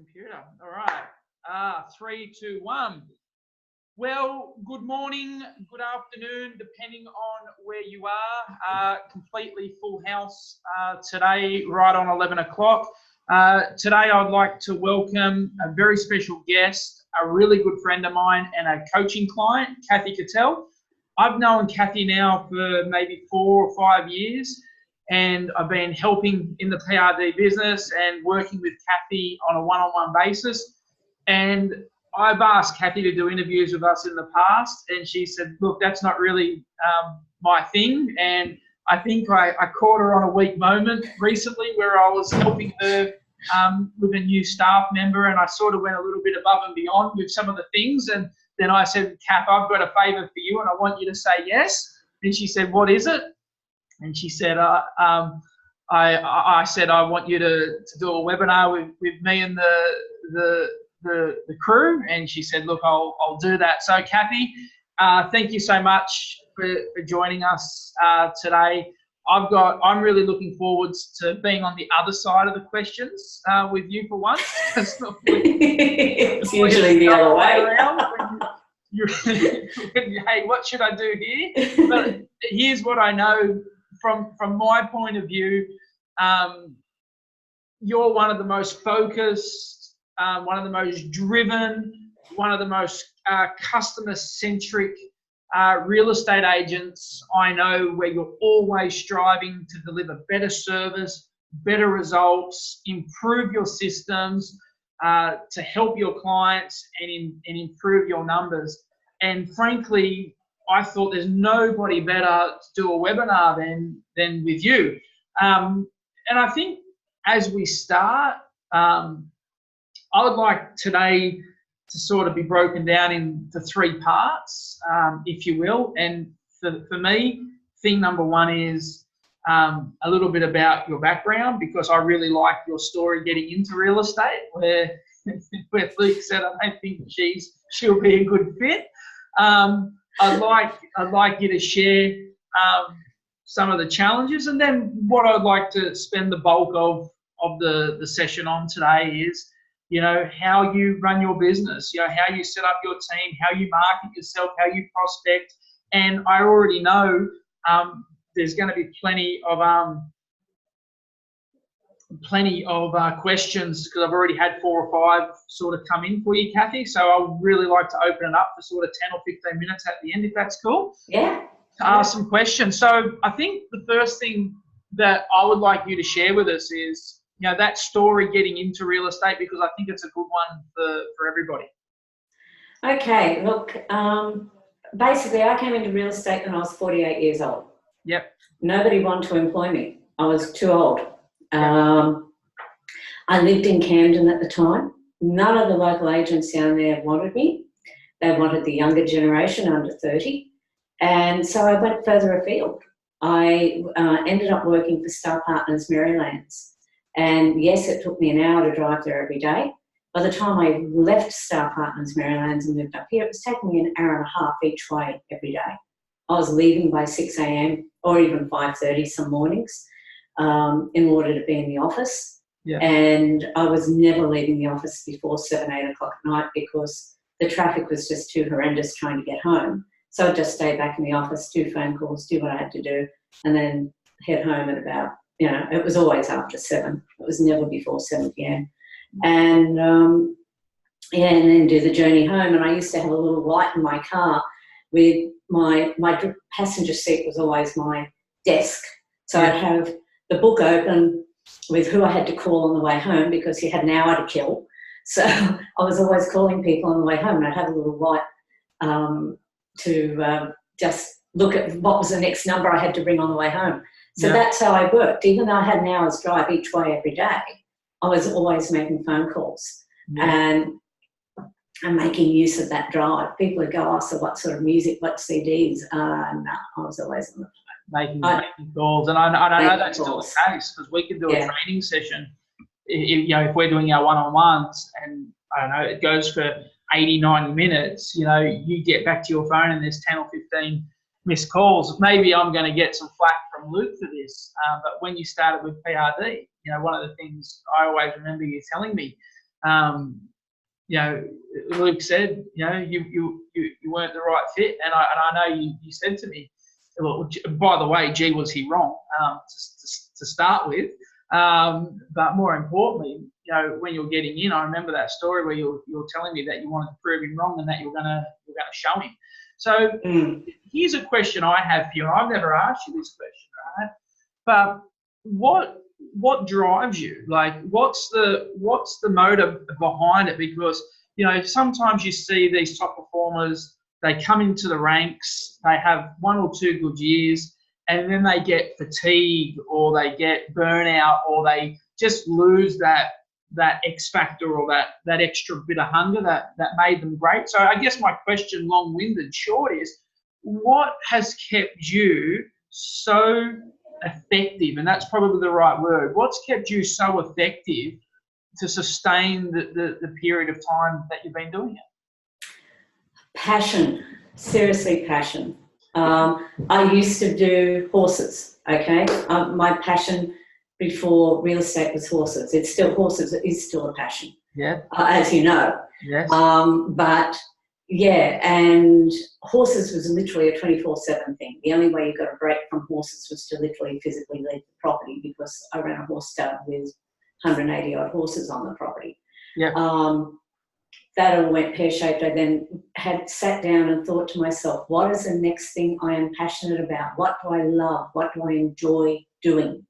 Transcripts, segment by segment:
computer. All right. 3, 2, 1. Well, good morning, good afternoon, depending on where you are. Completely full house today, right on 11 o'clock. Today, I'd like to welcome a very special guest, a really good friend of mine and a coaching client, Cathy Cattell. I've known Cathy now for maybe 4 or 5 years, and I've been helping in the PRD business and working with Cathy on a one-on-one basis. And I've asked Cathy to do interviews with us in the past, and she said, look, that's not really my thing. And I think I caught her on a weak moment recently where I was helping her with a new staff member, and I sort of went a little bit above and beyond with some of the things. And then I said, Kath, I've got a favour for you, and I want you to say yes. And she said, what is it? And she said, I said, I want you to do a webinar with me and the crew. And she said, look, I'll do that. So Cathy, thank you so much for joining us today. I'm really looking forward to being on the other side of the questions with you for once. It's usually the other way around. Hey, what should I do here? But here's what I know from my point of view. You're one of the most focused, one of the most driven, one of the most customer-centric real estate agents I know, where you're always striving to deliver better service, better results, improve your systems, to help your clients and improve your numbers. And frankly, I thought there's nobody better to do a webinar than with you. And I think as we start, I would like today to sort of be broken down into 3 parts, if you will. And for me, thing number 1 is a little bit about your background, because I really like your story getting into real estate, where Luke said, I don't think she'll be a good fit. I'd like you to share some of the challenges, and then what I'd like to spend the bulk of the session on today is, you know, how you run your business, you know, how you set up your team, how you market yourself, how you prospect. And I already know there's going to be plenty of questions, because I've already had 4 or 5 sort of come in for you, Cathy. So I would really like to open it up for sort of 10 or 15 minutes at the end, if that's cool. Yeah. To ask some questions. So I think the first thing that I would like you to share with us is, you know, that story getting into real estate, because I think it's a good one for everybody. Okay, look, basically I came into real estate when I was 48 years old. Yep. Nobody wanted to employ me. I was too old. I lived in Camden at the time. None of the local agents down there wanted me. They wanted the younger generation, under 30. And so I went further afield. I ended up working for Star Partners Marylands. And yes, it took me an hour to drive there every day. By the time I left Star Partners Marylands and moved up here, it was taking me an hour and a half each way every day. I was leaving by 6 a.m. or even 5:30 some mornings in order to be in the office. Yeah. And I was never leaving the office before 7, 8 o'clock at night, because the traffic was just too horrendous trying to get home. So I'd just stay back in the office, do phone calls, do what I had to do, and then head home at about, you know, it was always after 7. It was never before 7 p.m. And, yeah, and then do the journey home. And I used to have a little light in my car with my passenger seat was always my desk. So I'd have the book open with who I had to call on the way home, because you had an hour to kill. So I was always calling people on the way home, and I'd have a little light to just look at what was the next number I had to ring on the way home. So that's how I worked. Even though I had an hour's drive each way every day, I was always making phone calls and making use of that drive. People would go, oh, so what sort of music, what CDs? No, I was always on the phone. Making calls. And I know that's still the case, because we can do a training session, if we're doing our one-on-ones, and I don't know, it goes for 80, 90 minutes, you know, you get back to your phone and there's 10 or 15 missed calls. Maybe I'm going to get some flack from Luke for this, but when you started with PRD, you know, one of the things I always remember you telling me you know, Luke said, you know, you weren't the right fit, and I know you said to me, well, by the way, gee, was he wrong to start with? But more importantly, you know, when you're getting in, I remember that story where you're telling me that you wanted to prove him wrong and that you're gonna show him. So here's a question I have for you. I've never asked you this question, right? But what drives you? Like, what's the motive behind it? Because, you know, sometimes you see these top performers, they come into the ranks, they have 1 or 2 good years, and then they get fatigue, or they get burnout, or they just lose that X factor, or that extra bit of hunger that made them great. So I guess my question, long-winded, short, is what has kept you so effective? And that's probably the right word. What's kept you so effective to sustain the period of time that you've been doing it? Passion, seriously passion. I used to do horses, okay? My passion before real estate was horses. Horses is still a passion, yeah, as you know. Yes. But yeah, and horses was literally a 24/7 thing. The only way you got a break from horses was to literally physically leave the property, because I ran a horse stud with 180 odd horses on the property. Yeah. That all went pear-shaped. I then had sat down and thought to myself, what is the next thing I am passionate about? What do I love? What do I enjoy doing?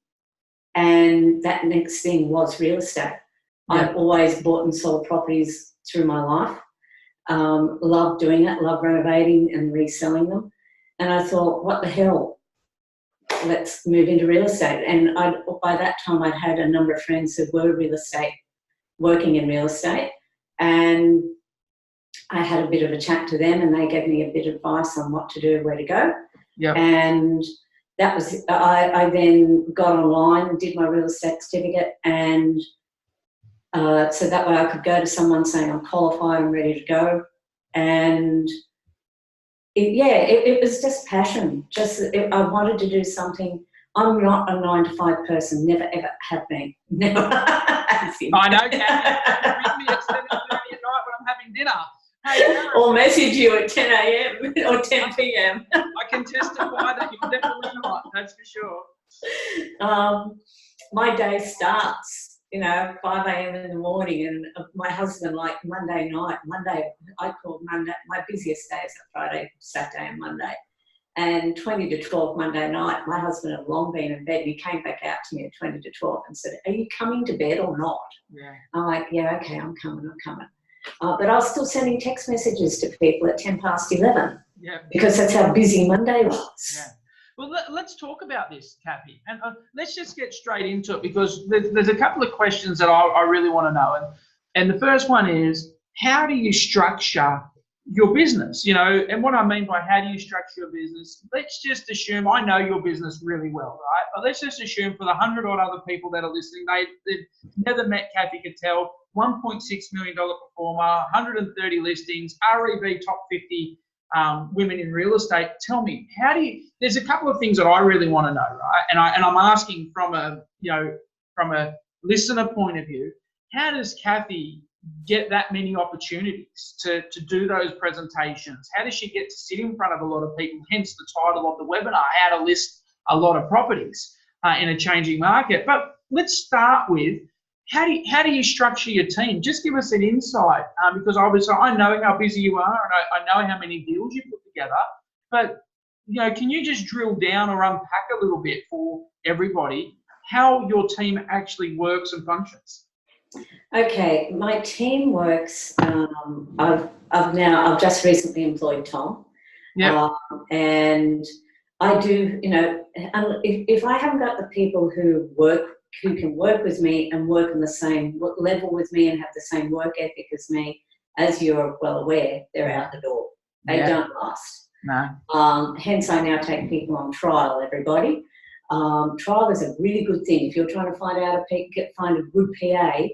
And that next thing was real estate. Yeah. I've always bought and sold properties through my life. Love doing it, love renovating and reselling them. And I thought, what the hell? Let's move into real estate. And by that time, I'd had a number of friends who were working in real estate. And I had a bit of a chat to them, and they gave me a bit of advice on what to do, where to go. Yep. And that was, I then got online and did my real estate certificate, and so that way I could go to someone saying I'm qualified, I'm ready to go. And it was just passion. I wanted to do something. I'm not a 9-to-5 person, never ever have been. Never. I know, Cathy. Ring me at 7:30 at night when I'm having dinner. Hey, or message you at 10 a.m. or 10 p.m. I can testify that you're definitely not, that's for sure. My day starts, 5 a.m. in the morning, and my husband, like Monday, I call Monday, my busiest days are Friday, Saturday and Monday. And 20 to 12 Monday night, my husband had long been in bed. He came back out to me at 20 to 12 and said, are you coming to bed or not? Yeah. I'm like, yeah, okay, I'm coming. But I was still sending text messages to people at 10 past 11. Yeah. Because that's how busy Monday was. Yeah. Well, let's talk about this, Cathy. And let's just get straight into it, because there's a couple of questions that I really want to know. And the first one is, how do you structure your business? And what I mean by how do you structure your business, let's just assume, I know your business really well, right? But let's just assume for the 100 odd other people that are listening, they've never met Cathy Cattell, $1.6 million performer, 130 listings, REV top 50 women in real estate. Tell me, there's a couple of things that I really want to know, right? And I'm asking from a listener point of view, how does Cathy get that many opportunities to do those presentations? How does she get to sit in front of a lot of people, hence the title of the webinar, how to list a lot of properties in a changing market? But let's start with, how do you structure your team? Just give us an insight, because obviously I know how busy you are, and I know how many deals you put together, but can you just drill down or unpack a little bit for everybody how your team actually works and functions? Okay, my team works. I've just recently employed Tom. Yeah. And I do, if I haven't got the people who can work with me and work on the same level with me and have the same work ethic as me, as you're well aware, they're out the door. They don't last. No. Hence, I now take people on trial. Everybody, trial is a really good thing. If you're trying to find a good PA.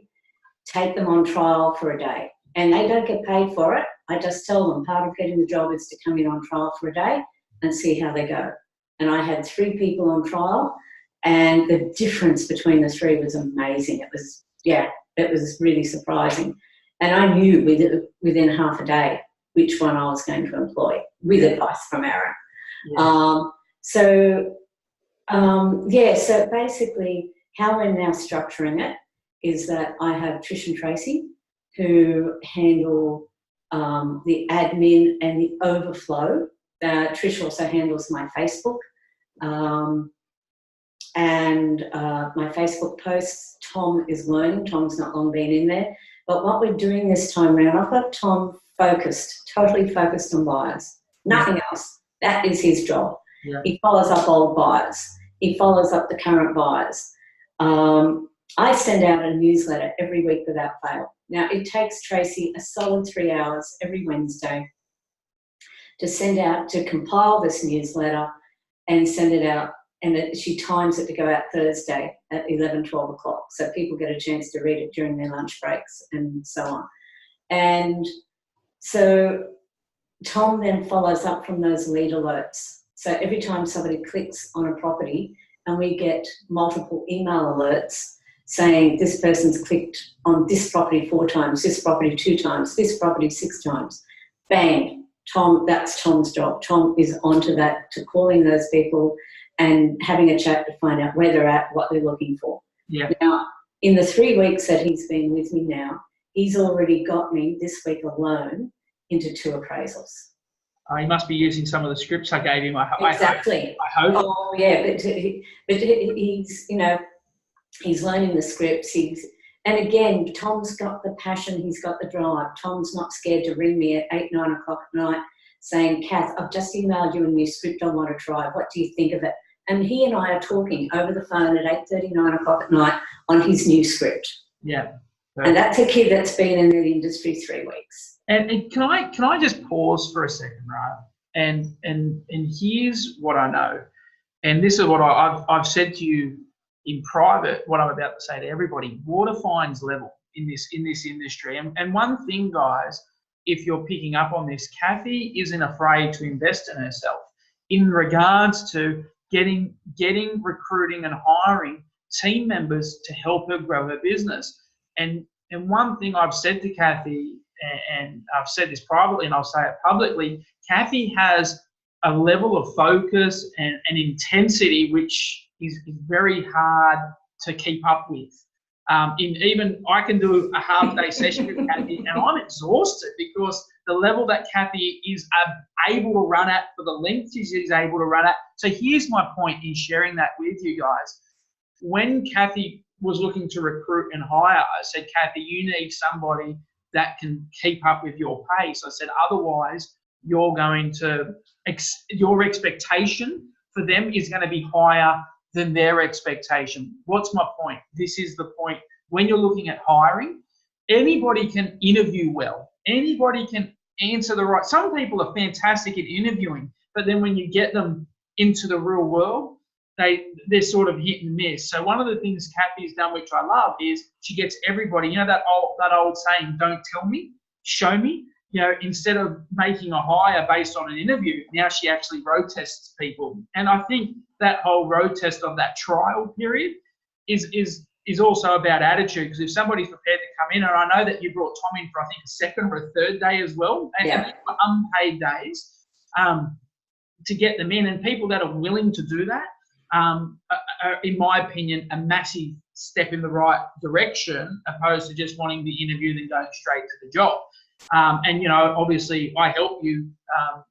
Take them on trial for a day, and they don't get paid for it. I just tell them part of getting the job is to come in on trial for a day and see how they go. And I had 3 people on trial, and the difference between the 3 was amazing. It was, It was really surprising. And I knew within half a day which one I was going to employ with advice from Aaron. Yeah. So basically how we're now structuring it is that I have Trish and Tracy who handle the admin and the overflow. Trish also handles my Facebook and my Facebook posts. Tom is learning. Tom's not long been in there. But what we're doing this time around, I've got Tom totally focused on buyers. Nothing else. That is his job. Yeah. He follows up old buyers. He follows up the current buyers. I send out a newsletter every week without fail. Now, it takes Tracy a solid 3 hours every Wednesday to compile this newsletter and send it out. And she times it to go out Thursday at 11, 12 o'clock. So people get a chance to read it during their lunch breaks and so on. And so Tom then follows up from those lead alerts. So every time somebody clicks on a property, and we get multiple email alerts saying this person's clicked on this property 4 times, this property 2 times, this property 6 times. Bang, Tom, that's Tom's job. Tom is onto that, to calling those people and having a chat to find out where they're at, what they're looking for. Yeah. Now, in the 3 weeks that he's been with me now, he's already got me this week alone into 2 appraisals. He must be using some of the scripts I gave him. Exactly. I hope. Oh yeah, but he's he's learning the scripts. And again, Tom's got the passion. He's got the drive. Tom's not scared to ring me at 8, 9 o'clock at night saying, "Kath, I've just emailed you a new script I want to try. What do you think of it?" And he and I are talking over the phone at 8:30, 9 o'clock at night on his new script. Yeah. And that's a kid that's been in the industry 3 weeks. And can I just pause for a second, right? And here's what I know, and this is what I've said to you in private. What I'm about to say to everybody: water finds level in this industry. And one thing, guys, if you're picking up on this, Cathy isn't afraid to invest in herself in regards to getting, recruiting, and hiring team members to help her grow her business. And one thing I've said to Cathy, and I've said this privately and I'll say it publicly, Cathy has a level of focus and intensity which is very hard to keep up with. Even I can do a half-day session with Cathy and I'm exhausted because the level that Cathy is able to run at for the length she's able to run at. So here's my point in sharing that with you guys. When Cathy was looking to recruit and hire, I said, "Cathy, you need somebody that can keep up with your pace." I said, otherwise you're going to, your expectation for them is going to be higher than their expectation. What's my point? This is the point. When you're looking at hiring, anybody can interview well. Anybody can answer the right. Some people are fantastic at interviewing, but then when you get them into the real world, they're sort of hit and miss. So one of the things Cathy's done, which I love, is she gets everybody, you know, that old saying, "Don't tell me, show me." You know, instead of making a hire based on an interview, now she actually road tests people. And I think that whole road test of that trial period is also about attitude. Because if somebody's prepared to come in, and I know that you brought Tom in for, I think, a second or a third day as well, and unpaid days, to get them in, and people that are willing to do that, are, in my opinion, a massive step in the right direction, opposed to just wanting the interview then going straight to the job. And, you know, obviously I help you,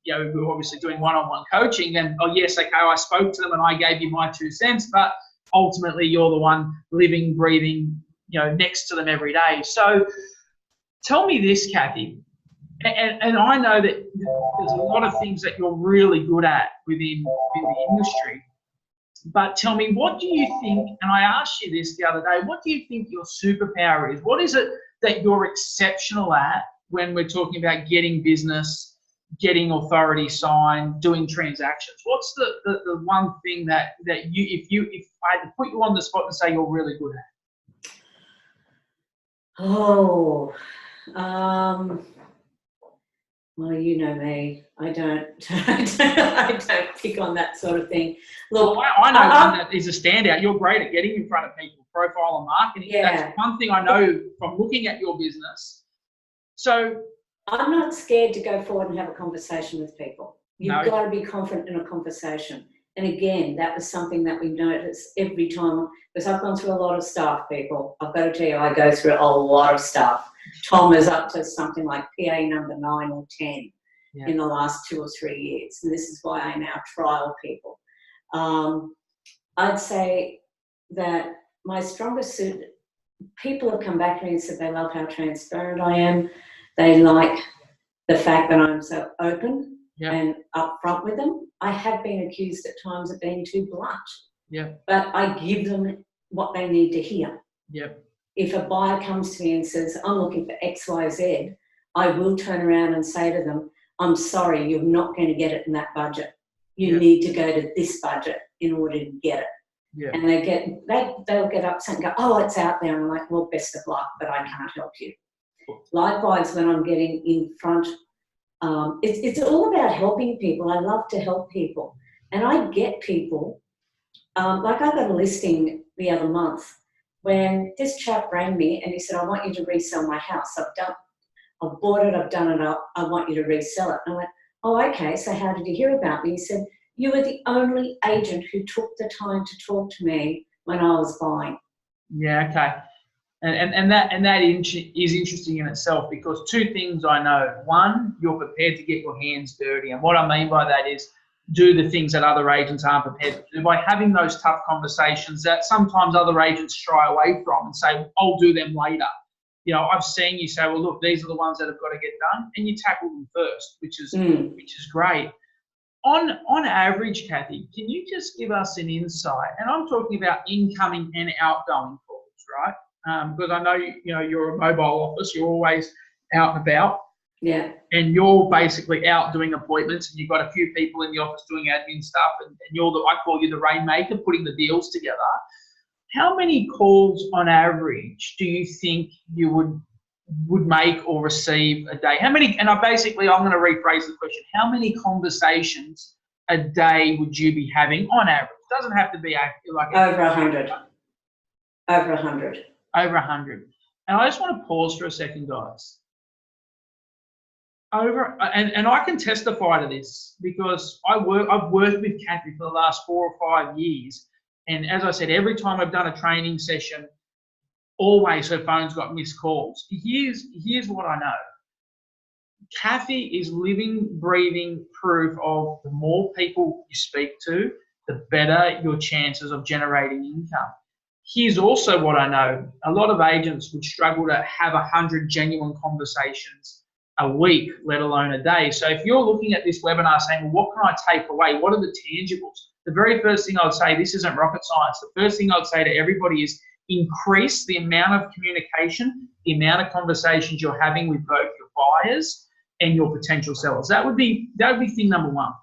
you know, we're obviously doing one-on-one coaching, and, oh yes, okay, I spoke to them and I gave you my 2 cents, but ultimately you're the one living, breathing, you know, next to them every day. So tell me this, Cathy, and I know that there's a lot of things that you're really good at within the industry, but tell me, what do you think, and I asked you this the other day, what do you think your superpower is? What is it that you're exceptional at when we're talking about getting business, getting authority signed, doing transactions? What's the one thing that you, if I had to put you on the spot and say you're really good at? Oh, well, you know me. I don't pick on that sort of thing. Look, I know one that is a standout. You're great at getting in front of people. profile on marketing. Yeah. That's one thing I know from looking at your business. So I'm not scared to go forward and have a conversation with people. You've No. got to be confident in a conversation. And again, that was something that we noticed every time, because I've gone through a lot of stuff, people. I've got to tell you, I go through a lot of stuff. Tom is up to something like PA number 9 or 10 in the last 2 or 3 years. And this is why I now trial people. I'd say that my strongest suit, people have come back to me and said they love how transparent I am. They like the fact that I'm so open and upfront with them. I have been accused at times of being too blunt, but I give them what they need to hear. If a buyer comes to me and says, I'm looking for X, Y, Z, I will turn around and say to them, I'm sorry, you're not going to get it in that budget. You need to go to this budget in order to get it. And they'll get upset and go, oh, it's out there. And I'm like, well, best of luck, but I can't help you. Likewise, when I'm getting in front, it's all about helping people. I love to help people. And I get people, like I got a listing the other month when this chap rang me and he said, I want you to resell my house. I've bought it, I've done it up, I want you to resell it. And I went, oh, okay, so how did you hear about me? He said, you were the only agent who took the time to talk to me when I was buying. Yeah, okay. And that is interesting in itself, because two things I know. One, you're prepared to get your hands dirty. And what I mean by that is do the things that other agents aren't prepared to do by having those tough conversations that sometimes other agents shy away from and say, I'll do them later. You know, I've seen you say, well, look, these are the ones that have got to get done, and you tackle them first, which is great. On average, Cathy, can you just give us an insight? And I'm talking about incoming and outgoing calls, right? Because I know you're a mobile office, you're always out and about. Yeah. And you're basically out doing appointments, and you've got a few people in the office doing admin stuff, and you're I call you the rainmaker, putting the deals together. How many calls on average do you think you would make or receive a day? How many? And I'm going to rephrase the question. How many conversations a day would you be having on average? It doesn't have to be like over 100. Over 100. Over 100. And I just want to pause for a second, guys. And I can testify to this because I've worked with Cathy for the last 4 or 5 years. And as I said, every time I've done a training session, always her phone's got missed calls. Here's what I know. Cathy is living, breathing proof of the more people you speak to, the better your chances of generating income. Here's also what I know. A lot of agents would struggle to have 100 genuine conversations a week, let alone a day. So if you're looking at this webinar saying, well, what can I take away? What are the tangibles? The very first thing I would say, this isn't rocket science. The first thing I would say to everybody is increase the amount of communication, the amount of conversations you're having with both your buyers and your potential sellers. That would be thing number one.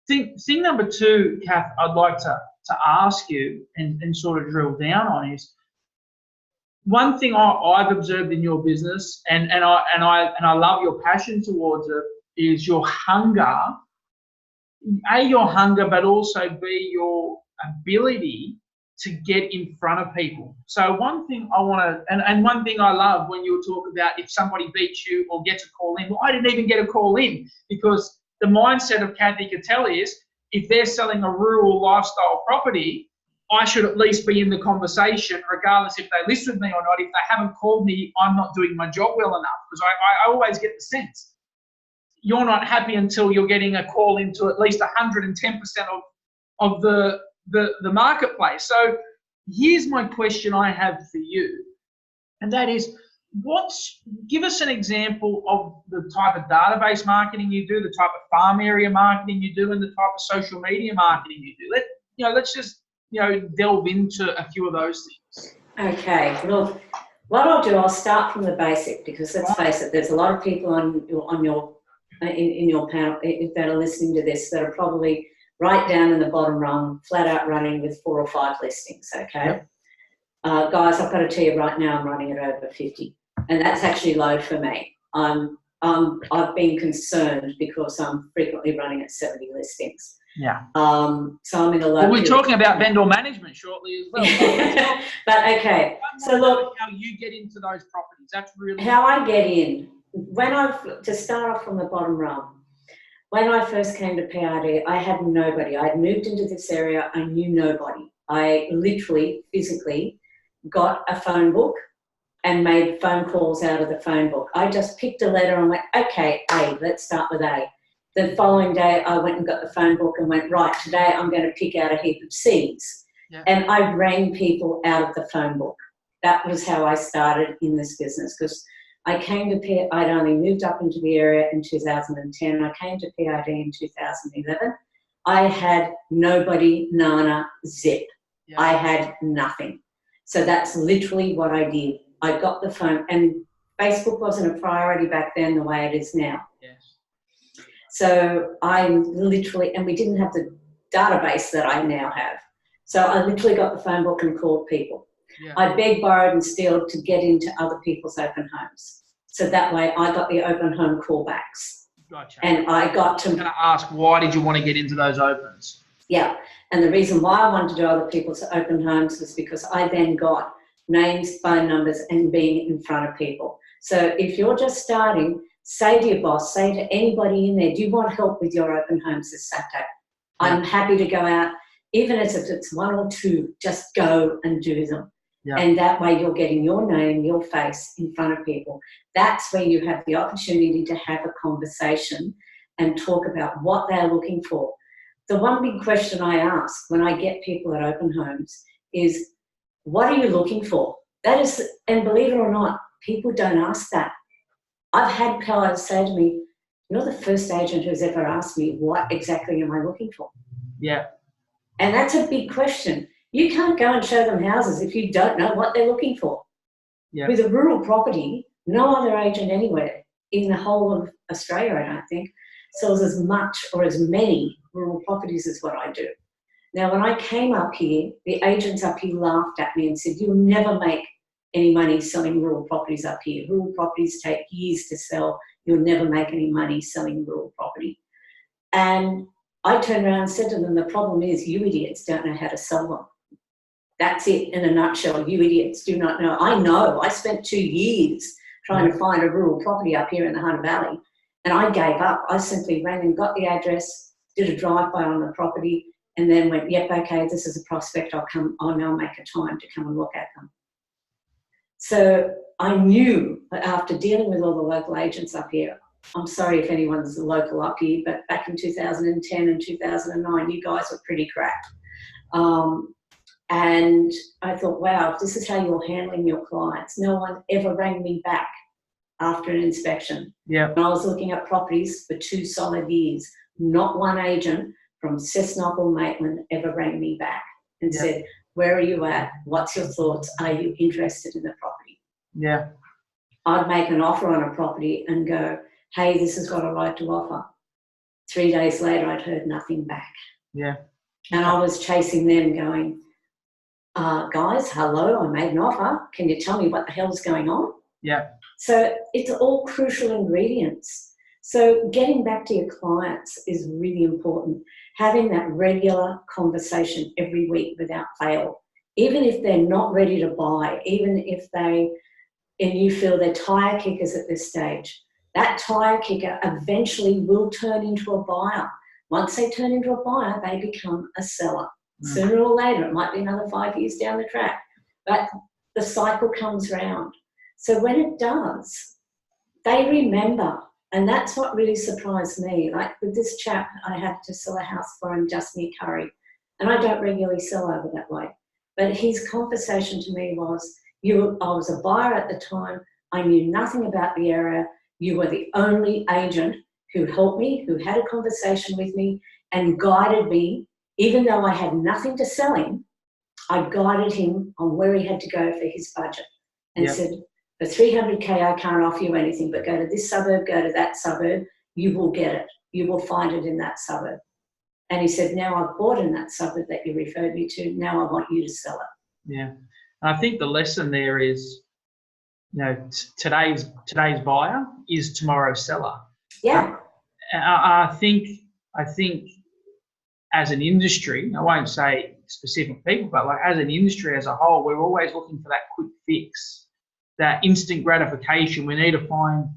Thing number two, Kath, I'd like to ask you and sort of drill down on is one thing I've observed in your business, and I love your passion towards it, is your hunger. Your hunger, but also B, your ability to get in front of people. So one thing I want to, and one thing I love when you talk about if somebody beats you or gets a call in, well, I didn't even get a call in, because the mindset of Cathy Cattell is if they're selling a rural lifestyle property, I should at least be in the conversation, regardless if they list with me or not. If they haven't called me, I'm not doing my job well enough, because I always get the sense you're not happy until you're getting a call into at least 110% of the marketplace. So here's my question I have for you, and that is, give us an example of the type of database marketing you do, the type of farm area marketing you do, and the type of social media marketing you do. Let's just delve into a few of those things. Okay. Well, what I'll do, I'll start from the basic, because let's face it, there's a lot of people in your panel that are listening to this that are probably right down in the bottom rung, flat out running with 4 or 5 listings. Okay. Guys, I've got to tell you right now, I'm running at over 50, and that's actually low for me. I've been concerned because I'm frequently running at 70 listings. Yeah. So I'm in a low. Well, we're talking about vendor management shortly as well. But okay, so look, how you get into those properties. That's really how I get in. To start off from the bottom rung, when I first came to PRD, I had nobody. I had moved into this area. I knew nobody. I literally, physically got a phone book and made phone calls out of the phone book. I just picked a letter and went, okay, A, let's start with A. The following day, I went and got the phone book and went, right, today I'm going to pick out a heap of C's. Yeah. And I rang people out of the phone book. That was how I started in this business, because I came to I'd only moved up into the area in 2010. I came to PRD in 2011. I had nobody, nana, zip. Yeah. I had nothing. So that's literally what I did. I got the phone, and Facebook wasn't a priority back then the way it is now. Yes. So I literally, and we didn't have the database that I now have. So I literally got the phone book and called people. Yeah. I begged, borrowed and stealed to get into other people's open homes. So that way I got the open home callbacks. Gotcha. And I got to... I'm going to ask, why did you want to get into those opens? Yeah. And the reason why I wanted to do other people's open homes was because I then got names, phone numbers, and being in front of people. So if you're just starting, say to your boss, say to anybody in there, do you want help with your open homes this Saturday? Yeah. I'm happy to go out, even if it's one or two, just go and do them. Yeah. And that way you're getting your name, your face in front of people. That's where you have the opportunity to have a conversation and talk about what they're looking for. The one big question I ask when I get people at open homes is, what are you looking for? That is, and believe it or not, people don't ask that. I've had clients say to me, you're the first agent who's ever asked me, what exactly am I looking for? Yeah. And that's a big question. You can't go and show them houses if you don't know what they're looking for. Yeah. With a rural property, no other agent anywhere in the whole of Australia, I don't think, sells as much or as many rural properties as what I do. Now, when I came up here, the agents up here laughed at me and said, you'll never make any money selling rural properties up here. Rural properties take years to sell. You'll never make any money selling rural property. And I turned around and said to them, the problem is you idiots don't know how to sell them. That's it in a nutshell. You idiots do not know. I know. I spent 2 years trying to find a rural property up here in the Hunter Valley, and I gave up. I simply rang and got the address, did a drive-by on the property, and then went, yep, okay, this is a prospect. I'll now make a time to come and look at them. So I knew after dealing with all the local agents up here, I'm sorry if anyone's local up here, but back in 2010 and 2009, you guys were pretty crap. And I thought, wow, if this is how you're handling your clients. No one ever rang me back after an inspection. Yeah. And I was looking at properties for 2 solid years. Not one agent from Cessnock or Maitland ever rang me back and said, where are you at? What's your thoughts? Are you interested in the property? Yeah. I'd make an offer on a property and go, hey, this is what I'd like to offer. 3 days later, I'd heard nothing back. Yeah. And I was chasing them going, guys, hello, I made an offer. Can you tell me what the hell's going on? Yeah. So it's all crucial ingredients. So getting back to your clients is really important. Having that regular conversation every week without fail, even if they're not ready to buy, even if and you feel they're tire kickers at this stage, that tire kicker eventually will turn into a buyer. Once they turn into a buyer, they become a seller. Sooner or later, it might be another 5 years down the track, but the cycle comes round. So when it does, they remember, and that's what really surprised me. Like with this chap, I had to sell a house for him just near Curry, and I don't regularly sell over that way. But his conversation to me was, I was a buyer at the time, I knew nothing about the area, you were the only agent who helped me, who had a conversation with me and guided me. Even though I had nothing to sell him, I guided him on where he had to go for his budget and said, for 300K, I can't offer you anything, but go to this suburb, go to that suburb, you will get it. You will find it in that suburb. And he said, now I've bought in that suburb that you referred me to, now I want you to sell it. Yeah. And I think the lesson there is, today's buyer is tomorrow's seller. Yeah. I think as an industry, I won't say specific people, but like as an industry as a whole, we're always looking for that quick fix, that instant gratification. We need to find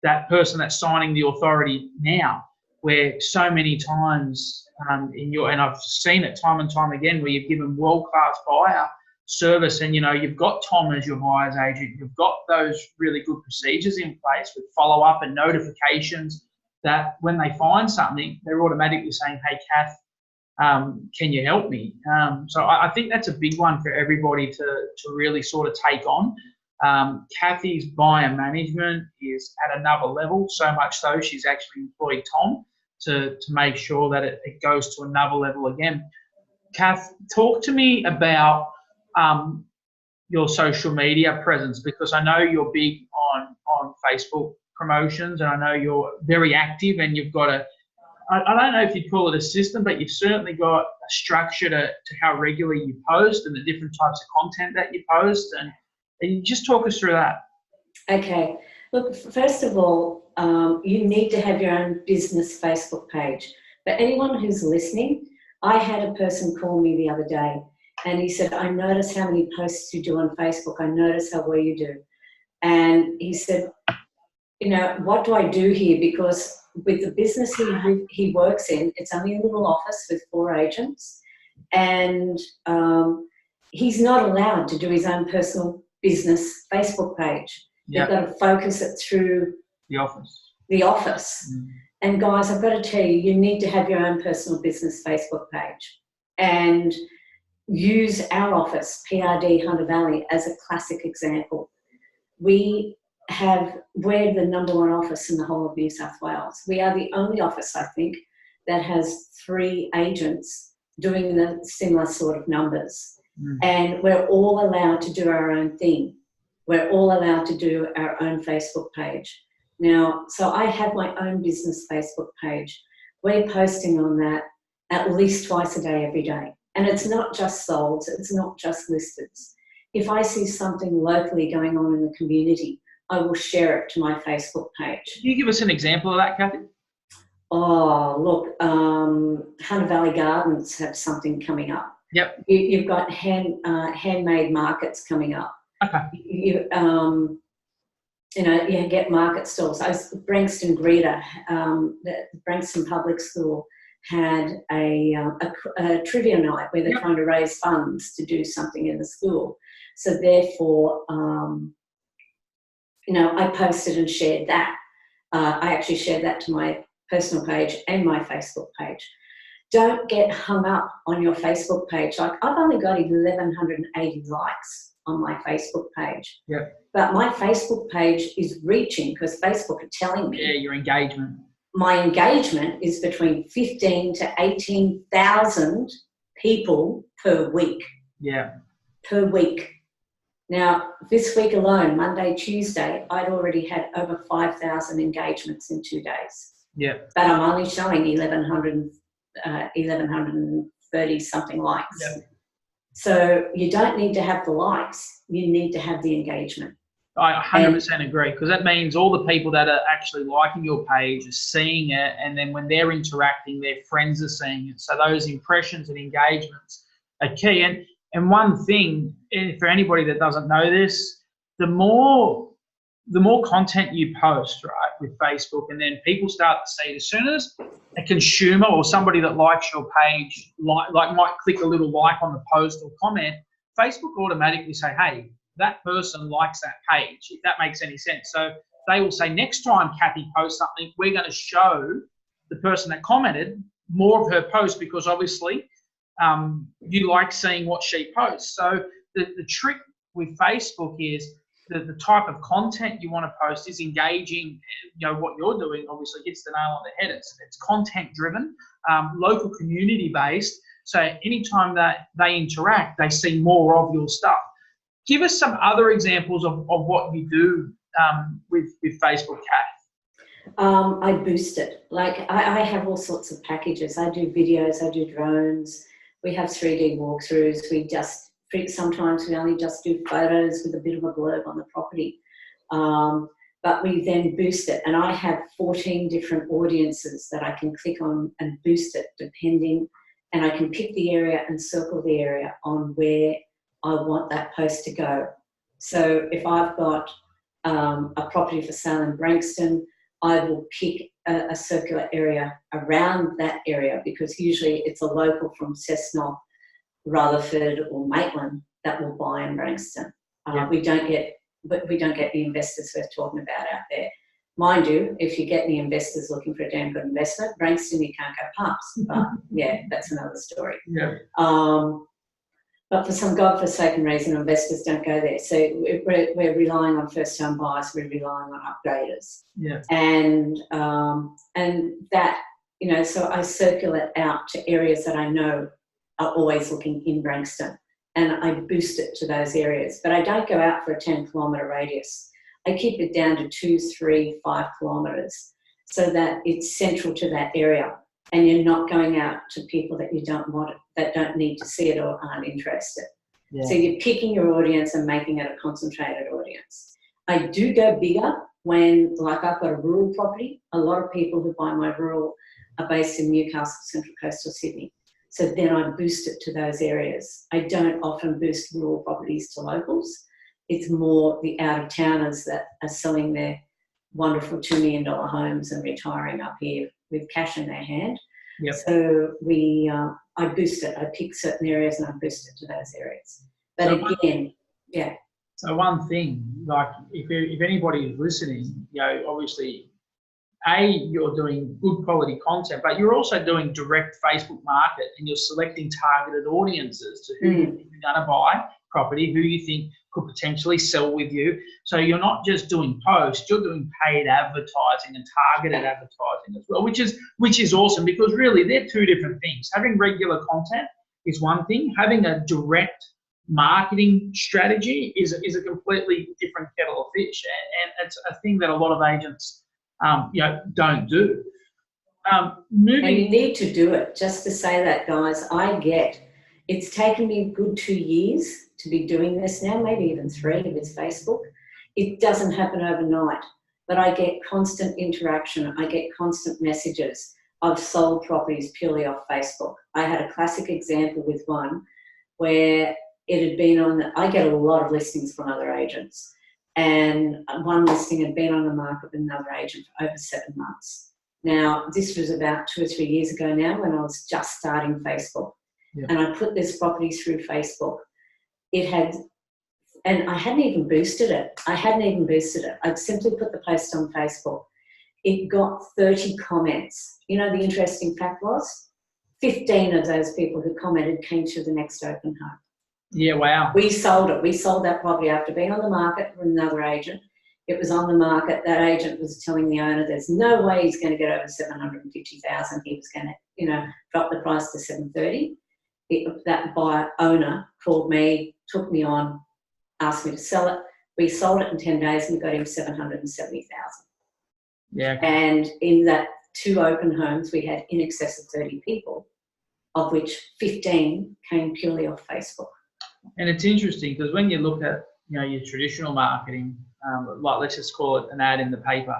that person that's signing the authority now, where so many times and I've seen it time and time again, where you've given world-class buyer service and, you've got Tom as your buyer's agent, you've got those really good procedures in place with follow-up and notifications that when they find something, they're automatically saying, hey, Kath, can you help me? So I think that's a big one for everybody to really sort of take on. Cathy's buyer management is at another level, so much so she's actually employed Tom to make sure that it goes to another level again. Kath, talk to me about your social media presence, because I know you're big on Facebook promotions, and I know you're very active, and you've got I don't know if you'd call it a system, but you've certainly got a structure to how regularly you post and the different types of content that you post. And you just talk us through that. Okay. Look, first of all, you need to have your own business Facebook page. For anyone who's listening, I had a person call me the other day and he said, I notice how many posts you do on Facebook. I notice how well you do. And he said, what do I do here? Because with the business he works in, it's only a little office with 4 agents, and he's not allowed to do his own personal business Facebook page. Yep. They've got to focus it through the office. Mm. And guys, I've got to tell you, you need to have your own personal business Facebook page and use our office, PRD Hunter Valley, as a classic example. We're the #1 office in the whole of New South Wales. We are the only office, I think, that has 3 agents doing the similar sort of numbers. And we're all allowed to do our own thing. We're all allowed to do our own Facebook page. Now, so I have my own business Facebook page. We're posting on that at least twice a day, every day. And it's not just solds, it's not just listeds. If I see something locally going on in the community, I will share it to my Facebook page. Can you give us an example of that, Cathy? Oh, look, Hunter Valley Gardens have something coming up. Yep. You've got handmade markets coming up. Okay. You get market stalls. Branxton Greeter, the Branxton Public School had a trivia night where they're trying to raise funds to do something in the school. So therefore, I posted and shared that. I actually shared that to my personal page and my Facebook page. Don't get hung up on your Facebook page. Like, I've only got 1,180 likes on my Facebook page. Yeah. But my Facebook page is reaching, because Facebook are telling me. Yeah, your engagement. My engagement is between 15 to 18,000 people per week. Yeah. Per week. Now, this week alone, Monday, Tuesday, I'd already had over 5,000 engagements in 2 days. Yeah. But I'm only showing 1,130 something likes. Yep. So you don't need to have the likes, you need to have the engagement. I 100% agree, because that means all the people that are actually liking your page are seeing it, and then when they're interacting, their friends are seeing it. So those impressions and engagements are key. And one thing, for anybody that doesn't know this, the more content you post, right, with Facebook, and then people start to see it, as soon as a consumer or somebody that likes your page might click a little like on the post or comment, Facebook automatically say, hey, that person likes that page, if that makes any sense. So they will say, next time Cathy posts something, we're going to show the person that commented more of her post, because obviously you like seeing what she posts. So the trick with Facebook is the type of content you want to post is engaging. What you're doing obviously hits the nail on the head. It's content driven, local community based. So anytime that they interact, they see more of your stuff. Give us some other examples of what you do with Facebook, Kath. I boost it. Like, I have all sorts of packages. I do videos, I do drones. We have 3D walkthroughs. Sometimes we only just do photos with a bit of a blurb on the property. But we then boost it. And I have 14 different audiences that I can click on and boost it, depending and I can pick the area and circle the area on where I want that post to go. So if I've got a property for sale in Branxton, I will pick a circular area around that area, because usually it's a local from Cessnock, Rutherford or Maitland that will buy in Branxton. We don't get the investors we're talking about out there. Mind you, if you get any investors looking for a damn good investment, Branxton you can't go past. But yeah, that's another story. Yeah. But for some godforsaken reason, investors don't go there. So we're relying on first-time buyers. We're relying on upgraders. Yeah. And that, you know, so I circle it out to areas that I know are always looking in Branxton, and I boost it to those areas. But I don't go out for a 10-kilometre radius. I keep it down to 2, 3, 5 kilometres so that it's central to that area, and you're not going out to people that you don't want, that don't need to see it or aren't interested. Yeah. So you're picking your audience and making it a concentrated audience. I do go bigger when, like, I've got a rural property. A lot of people who buy my rural are based in Newcastle, Central Coast or Sydney. So then I boost it to those areas. I don't often boost rural properties to locals. It's more the out-of-towners that are selling their wonderful $2 million homes and retiring up here with cash in their hand. Yep. So I boost it. I pick certain areas and I boost it to those areas. But so again, yeah. So one thing, like if anybody is listening, you know, obviously, you're doing good quality content, but you're also doing direct Facebook market, and you're selecting targeted audiences to who you think are going to buy property, who you think could potentially sell with you. So you're not just doing posts, you're doing paid advertising and targeted advertising as well, which is awesome, because really they're two different things. Having regular content is one thing. Having a direct marketing strategy is a completely different kettle of fish, and it's a thing that a lot of agents don't do. And you need to do it. Just to say that, guys, it's taken me a good 2 years to be doing this now, maybe even 3 with Facebook. It doesn't happen overnight, but I get constant interaction. I get constant messages. I've sold properties purely off Facebook. I had a classic example with one where it had been I get a lot of listings from other agents, and one listing had been on the market with another agent for over 7 months. Now, this was about 2 or 3 years ago now, when I was just starting Facebook. Yeah. And I put this property through Facebook. And I hadn't even boosted it. I'd simply put the post on Facebook. It got 30 comments. You know, the interesting fact was 15 of those people who commented came to the next open home. Yeah, wow. We sold it. We sold that property after being on the market with another agent. It was on the market. That agent was telling the owner there's no way he's going to get over $750,000. He was going to, drop the price to $730,000. That buyer owner called me, took me on, asked me to sell it. We sold it in 10 days and we got him $770,000. Yeah. And in that 2 open homes, we had in excess of 30 people, of which 15 came purely off Facebook. And it's interesting because when you look at, your traditional marketing, like let's just call it an ad in the paper,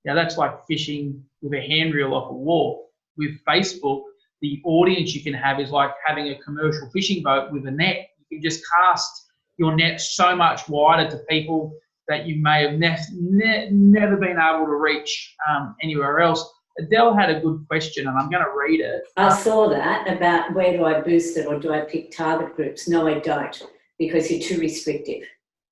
that's like fishing with a handrail off a wall. With Facebook, the audience you can have is like having a commercial fishing boat with a net. You can just cast your net so much wider to people that you may have never been able to reach anywhere else. Adele had a good question, and I'm going to read it. I saw that about where do I boost it, or do I pick target groups? No, I don't, because you're too restrictive.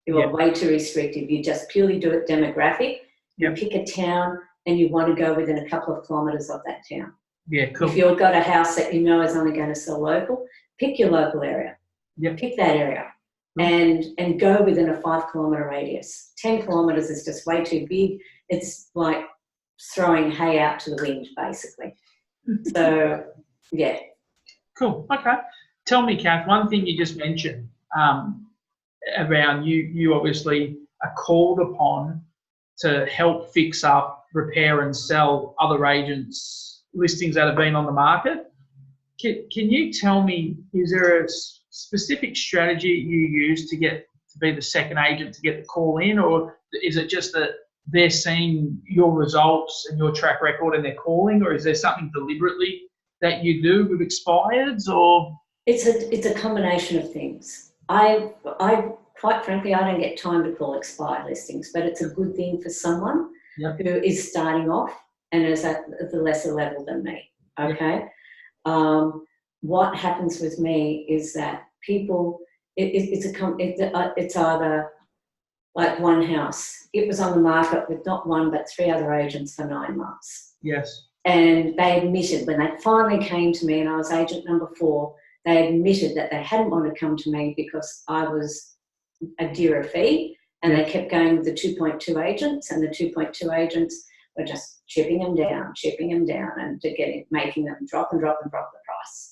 You are way too restrictive. You just purely do it demographic. You pick a town and you want to go within a couple of kilometres of that town. Yeah, cool. If you've got a house that you know is only going to sell local, pick your local area. Yep. Pick that area and go within a 5 kilometre radius. 10 kilometres is just way too big. It's like throwing hay out to the wind, basically. So, yeah. Cool. Okay. Tell me, Kath, one thing you just mentioned around you obviously are called upon to help fix up, repair and sell other agents' listings that have been on the market. Can you tell me, is there a specific strategy you use to be the second agent to get the call in, or is it just that they're seeing your results and your track record and they're calling, or is there something deliberately that you do with expireds, or? It's a combination of things. I quite frankly, I don't get time to call expired listings, but it's a good thing for someone Yep. who is starting off and is at the lesser level than me. Okay. Yep. What happens with me is that people, it's either like one house. It was on the market with not one but 3 other agents for 9 months. Yes. And they admitted when they finally came to me, and I was agent number 4, they admitted that they hadn't wanted to come to me because I was a dearer fee, and they kept going with the 2.2 agents, and the 2.2 agents were just chipping them down, and making them drop the price.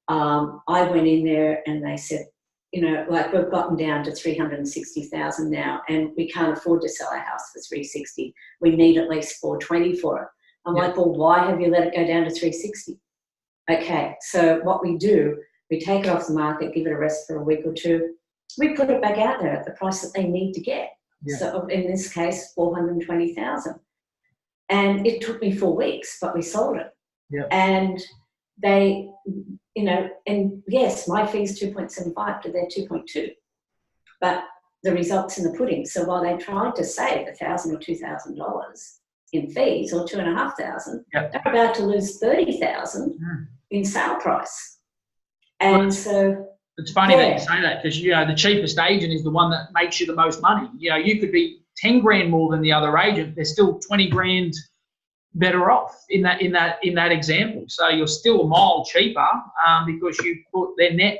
I went in there and they said, you know, like, we've gotten down to 360,000 now, and we can't afford to sell our house for 360. We need at least 420 for it. I'm like, well, why have you let it go down to 360? Okay, so what we do, we take it off the market, give it a rest for a week or 2. We put it back out there at the price that they need to get. Yeah. So in this case, 420,000. And it took me 4 weeks, but we sold it. Yeah. And they, you know, and yes, my fee is 2.75 to their 2.2, but the results in the pudding. So while they tried to save $1,000 or $2,000 in fees, or $2,500, yep, they're about to lose $30,000 in sale price. And so it's funny that you say that, because, you know, the cheapest agent is the one that makes you the most money. You know, you could be 10 grand more than the other agent. They're still 20 grand better off in that example. So you're still a mile cheaper because you put their net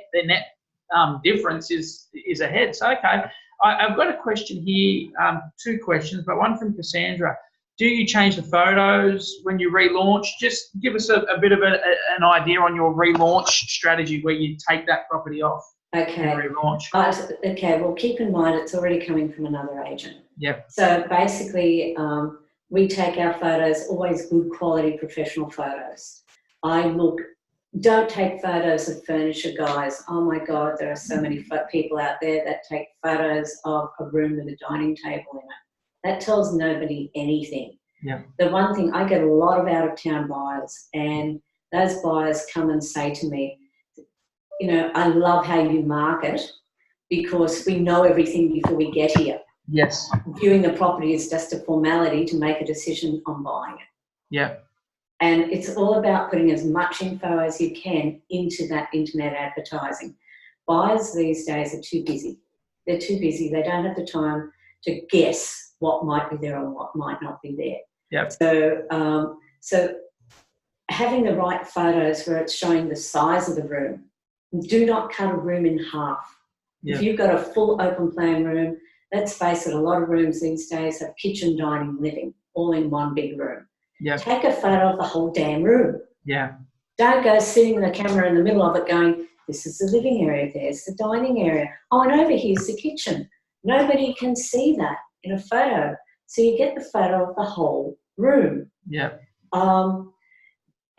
difference is ahead. So okay, I've got a question here, 2 questions, but one from Cassandra. Do you change the photos when you relaunch? Just give us a bit of an idea on your relaunch strategy where you take that property off. Okay. Relaunch. Okay. Well, keep in mind it's already coming from another agent. Yep. So basically, we take our photos, always good quality professional photos. Don't take photos of furniture, guys. Oh my God, there are so many people out there that take photos of a room with a dining table in it. That tells nobody anything. Yeah. The one thing, I get a lot of out-of-town buyers, and those buyers come and say to me, you know, I love how you market because we know everything before we get here. Yes. Viewing the property is just a formality to make a decision on buying it. Yeah. And it's all about putting as much info as you can into that internet advertising. Buyers these days are too busy. They're too busy. They don't have the time to guess what might be there and what might not be there. Yep. So having the right photos where it's showing the size of the room. Do not cut a room in half. Yep. If you've got a full open plan room, let's face it, a lot of rooms these days have kitchen, dining, living, all in one big room. Yep. Take a photo of the whole damn room. Yeah. Don't go sitting the camera in the middle of it going, this is the living area, there's the dining area. Oh, and over here's the kitchen. Nobody can see that in a photo. So you get the photo of the whole room. Yeah.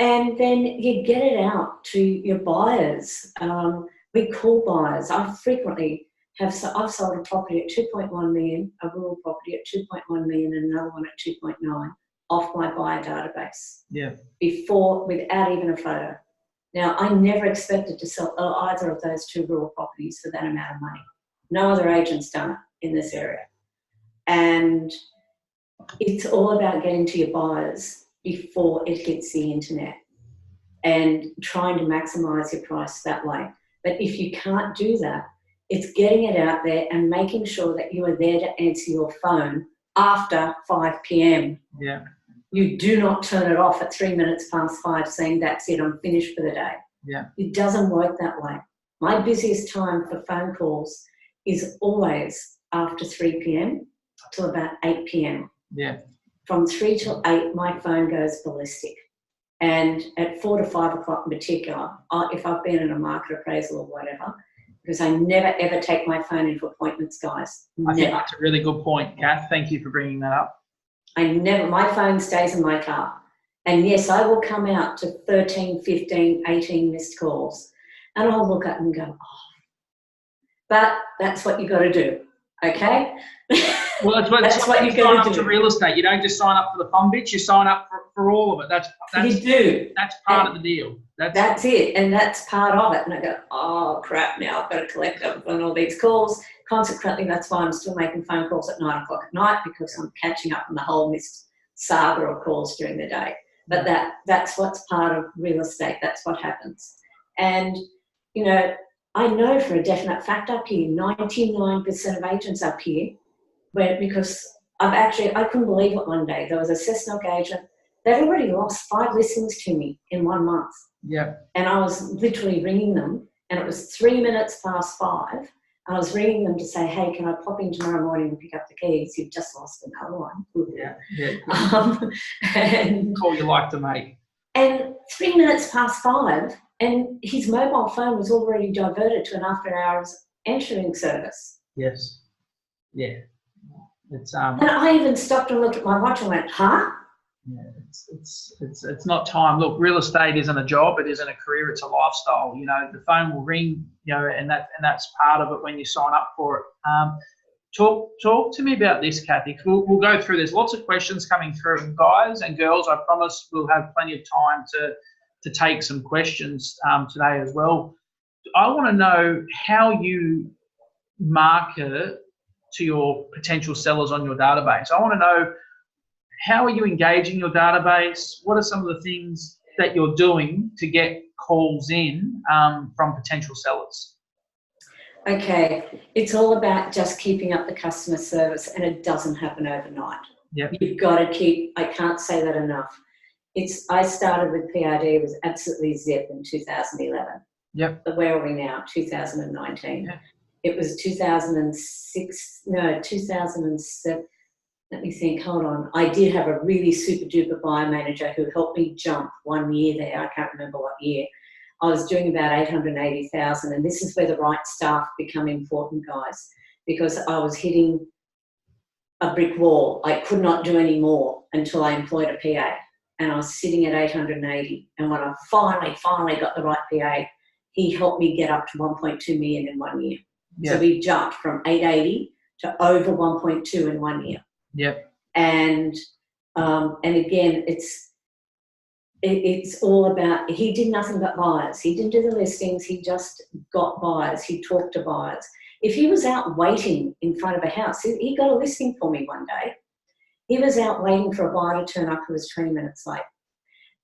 And then you get it out to your buyers. We call buyers. I've sold a property at 2.1 million, a rural property at 2.1 million, and another one at 2.9 off my buyer database. Yeah. Before, without even a photo. Now, I never expected to sell either of those 2 rural properties for that amount of money. No other agent's done it in this area. And it's all about getting to your buyers before it hits the internet and trying to maximise your price that way. But if you can't do that, it's getting it out there and making sure that you are there to answer your phone after 5 p.m. Yeah. You do not turn it off at 3 minutes past 5 saying, that's it, I'm finished for the day. Yeah. It doesn't work that way. My busiest time for phone calls is always after 3 p.m. till about 8 p.m. Yeah. From 3 till 8, my phone goes ballistic. And at 4 to 5 o'clock in particular, if I've been in a market appraisal or whatever, because I never, ever take my phone into appointments, guys. I think that's a really good point, Kath. Thank you for bringing that up. My phone stays in my car. And yes, I will come out to 13, 15, 18 missed calls. And I'll look at them and go, oh. But that's what you got to do, okay? Well, That's what you sign got up to to do. real estate. You don't just sign up for the fun bits. You sign up for all of it. That's You do. That's part of the deal. That's it, and that's part of it. And I go, oh crap! Now I've got to collect up on all these calls. Consequently, that's why I'm still making phone calls at 9 o'clock at night, because I'm catching up on the whole missed saga of calls during the day. But that's what's part of real estate. That's what happens. And you know, I know for a definite fact up here, 99% of agents up here, because I couldn't believe it one day. There was a Cessnock agent. They'd already lost 5 listings to me in 1 month. Yeah. And I was literally ringing them, and it was 3 minutes past 5. I was ringing them to say, hey, can I pop in tomorrow morning and pick up the keys? You've just lost another one. Yeah. And call you like to make. And 3 minutes past 5, and his mobile phone was already diverted to an after-hours answering service. Yes. Yeah. It's And I even stopped and looked at my watch and went, huh? Yeah, it's not time. Look, real estate isn't a job, it isn't a career, it's a lifestyle. You know, the phone will ring, you know, and that's part of it when you sign up for it. Talk to me about this, Cathy. We'll go through. There's lots of questions coming through, and guys and girls, I promise we'll have plenty of time to take some questions today as well. I want to know how you market to your potential sellers on your database. I want to know, how are you engaging your database? What are some of the things that you're doing to get calls in from potential sellers? Okay, it's all about just keeping up the customer service, and it doesn't happen overnight. Yep. You've got to keep, I can't say that enough. I started with PRD, it was absolutely zip in 2011. Yep. But where are we now? 2019. Yep. It was 2007. Let me think, hold on. I did have a really super duper buyer manager who helped me jump 1 year there. I can't remember what year. I was doing about 880,000, and this is where the right staff become important, guys, because I was hitting a brick wall. I could not do any more until I employed a PA, and I was sitting at 880. And when I finally got the right PA, he helped me get up to 1.2 million in 1 year. Yep. So we jumped from 880 to over 1.2 in 1 year. Yep. And again, it's all about, he did nothing but buyers. He didn't do the listings, he just got buyers. He talked to buyers. If he was out waiting in front of a house, he got a listing for me one day. He was out waiting for a buyer to turn up who was 20 minutes late.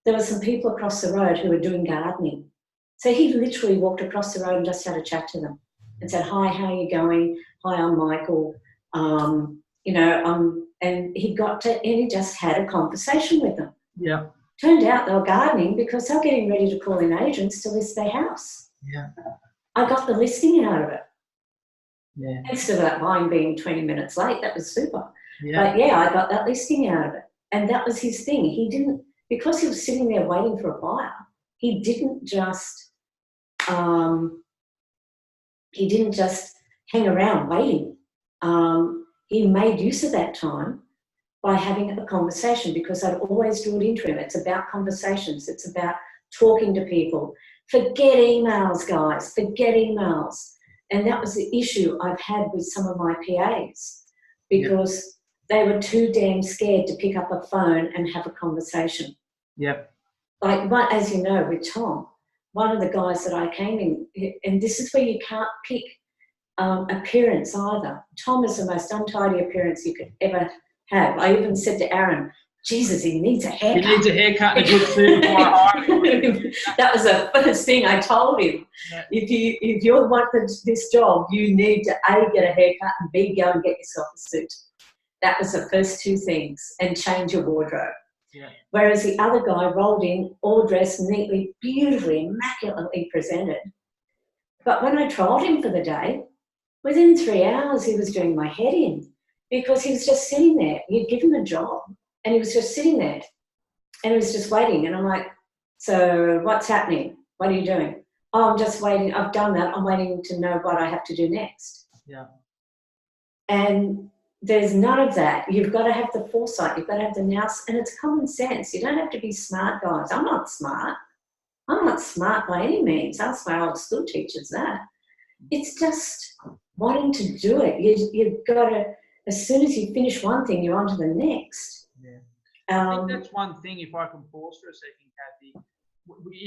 There were some people across the road who were doing gardening. So he literally walked across the road and just had a chat to them and said, hi, how are you going? Hi, I'm Michael. And he just had a conversation with them. Yeah. Turned out they were gardening because they were getting ready to call in agents to list their house. Yeah. I got the listing out of it. Yeah. Instead of that buying being 20 minutes late, that was super. Yeah. But yeah, I got that listing out of it. And that was his thing. He didn't, because he was sitting there waiting for a buyer, he didn't just hang around waiting. He made use of that time by having a conversation, because I'd always do it into him. It's about conversations. It's about talking to people. Forget emails, guys. Forget emails. And that was the issue I've had with some of my PAs, because they were too damn scared to pick up a phone and have a conversation. Yep. Like, as you know, with Tom, one of the guys that I came in, and this is where you can't pick appearance either. Tom is the most untidy appearance you could ever have. I even said to Aaron, Jesus, he needs a haircut. He needs a haircut and a good suit before I hire him. That was the first thing I told him. Yeah. If you want this job, you need to A, get a haircut, and B, go and get yourself a suit. That was the first two things, and change your wardrobe. Yeah. Whereas the other guy rolled in, all dressed neatly, beautifully, immaculately presented. But when I trialled him for the day, within 3 hours he was doing my head in, because he was just sitting there. You'd give him a job and he was just sitting there and he was just waiting. And I'm like, so what's happening? What are you doing? Oh, I'm just waiting. I've done that. I'm waiting to know what I have to do next. Yeah. And there's none of that. You've got to have the foresight. You've got to have the nous, and it's common sense. You don't have to be smart, guys. I'm not smart. I'm not smart by any means. That's my old school teachers that. It's just wanting to do it. You've got to as soon as you finish one thing, you're on to the next. Yeah. I think that's one thing, if I can pause for a second, Cathy,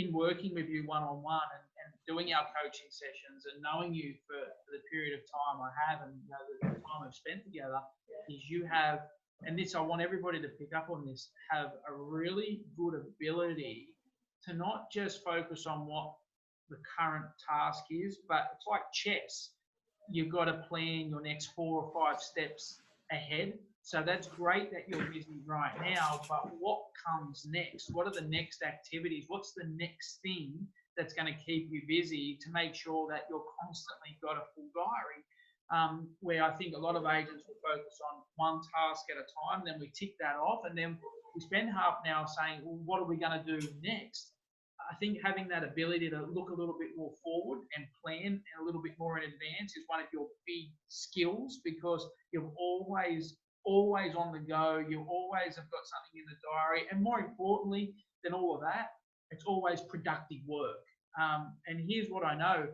in working with you one-on-one and doing our coaching sessions and knowing you for the period of time I have and the time we've spent together, is you have, and this I want everybody to pick up on this, have a really good ability to not just focus on what the current task is, but it's like chess. You've got to plan your next 4 or 5 steps ahead. So that's great that you're busy right now, but what comes next? What are the next activities? What's the next thing that's going to keep you busy to make sure that you're constantly got a full diary? Where I think a lot of agents will focus on one task at a time, then we tick that off, and then we spend half an hour saying, well, what are we going to do next? I think having that ability to look a little bit more forward and plan a little bit more in advance is one of your big skills, because you're always on the go. You always have got something in the diary. And more importantly than all of that, it's always productive work. And here's what I know.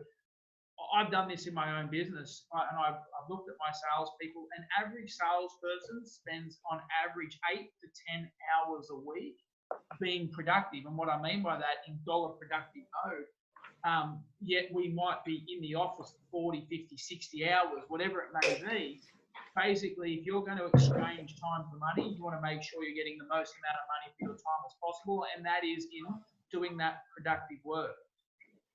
I've done this in my own business, and I've looked at my salespeople. An average salesperson spends on average 8 to 10 hours a week being productive. And what I mean by that, in dollar productive mode, yet we might be in the office 40, 50, 60 hours, whatever it may be. Basically, if you're going to exchange time for money, you want to make sure you're getting the most amount of money for your time as possible, and that is in doing that productive work.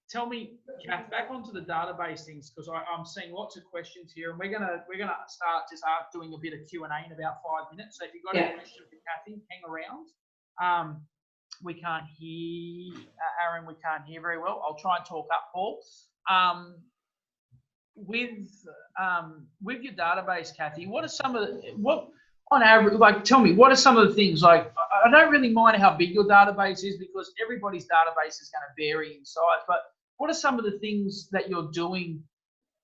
Tell me, Kath, back onto the database things, because I'm seeing lots of questions here, and we're gonna start just doing a bit of Q&A in about 5 minutes. So if you've got a question for Cathy, hang around. We can't hear Aaron. We can't hear very well. I'll try and talk up, Paul. With your database, Cathy, what are some of on average, like, tell me, what are some of the things, like, I don't really mind how big your database is, because everybody's database is going to vary in size, but what are some of the things that you're doing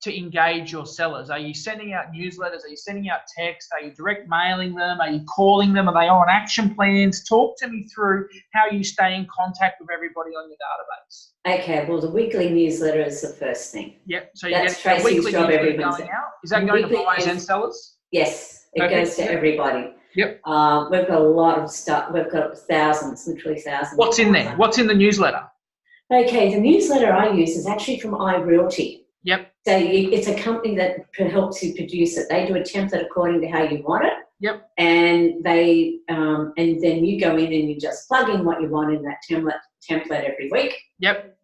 to engage your sellers? Are you sending out newsletters? Are you sending out text? Are you direct mailing them? Are you calling them? Are they on action plans? Talk to me through how you stay in contact with everybody on your database. Okay, well, the weekly newsletter is the first thing. Yep. So that's Tracy's job every Wednesday. Going out. Is that going to buyers and sellers? Yes, it goes to everybody. Yep. We've got a lot of stuff. We've got thousands, literally thousands. What's in there? What's in the newsletter? Okay, the newsletter I use is actually from iRealty. Yep. So it's a company that helps you produce it. They do a template according to how you want it. Yep. And they and then you go in and you just plug in what you want in that template every week. Yep.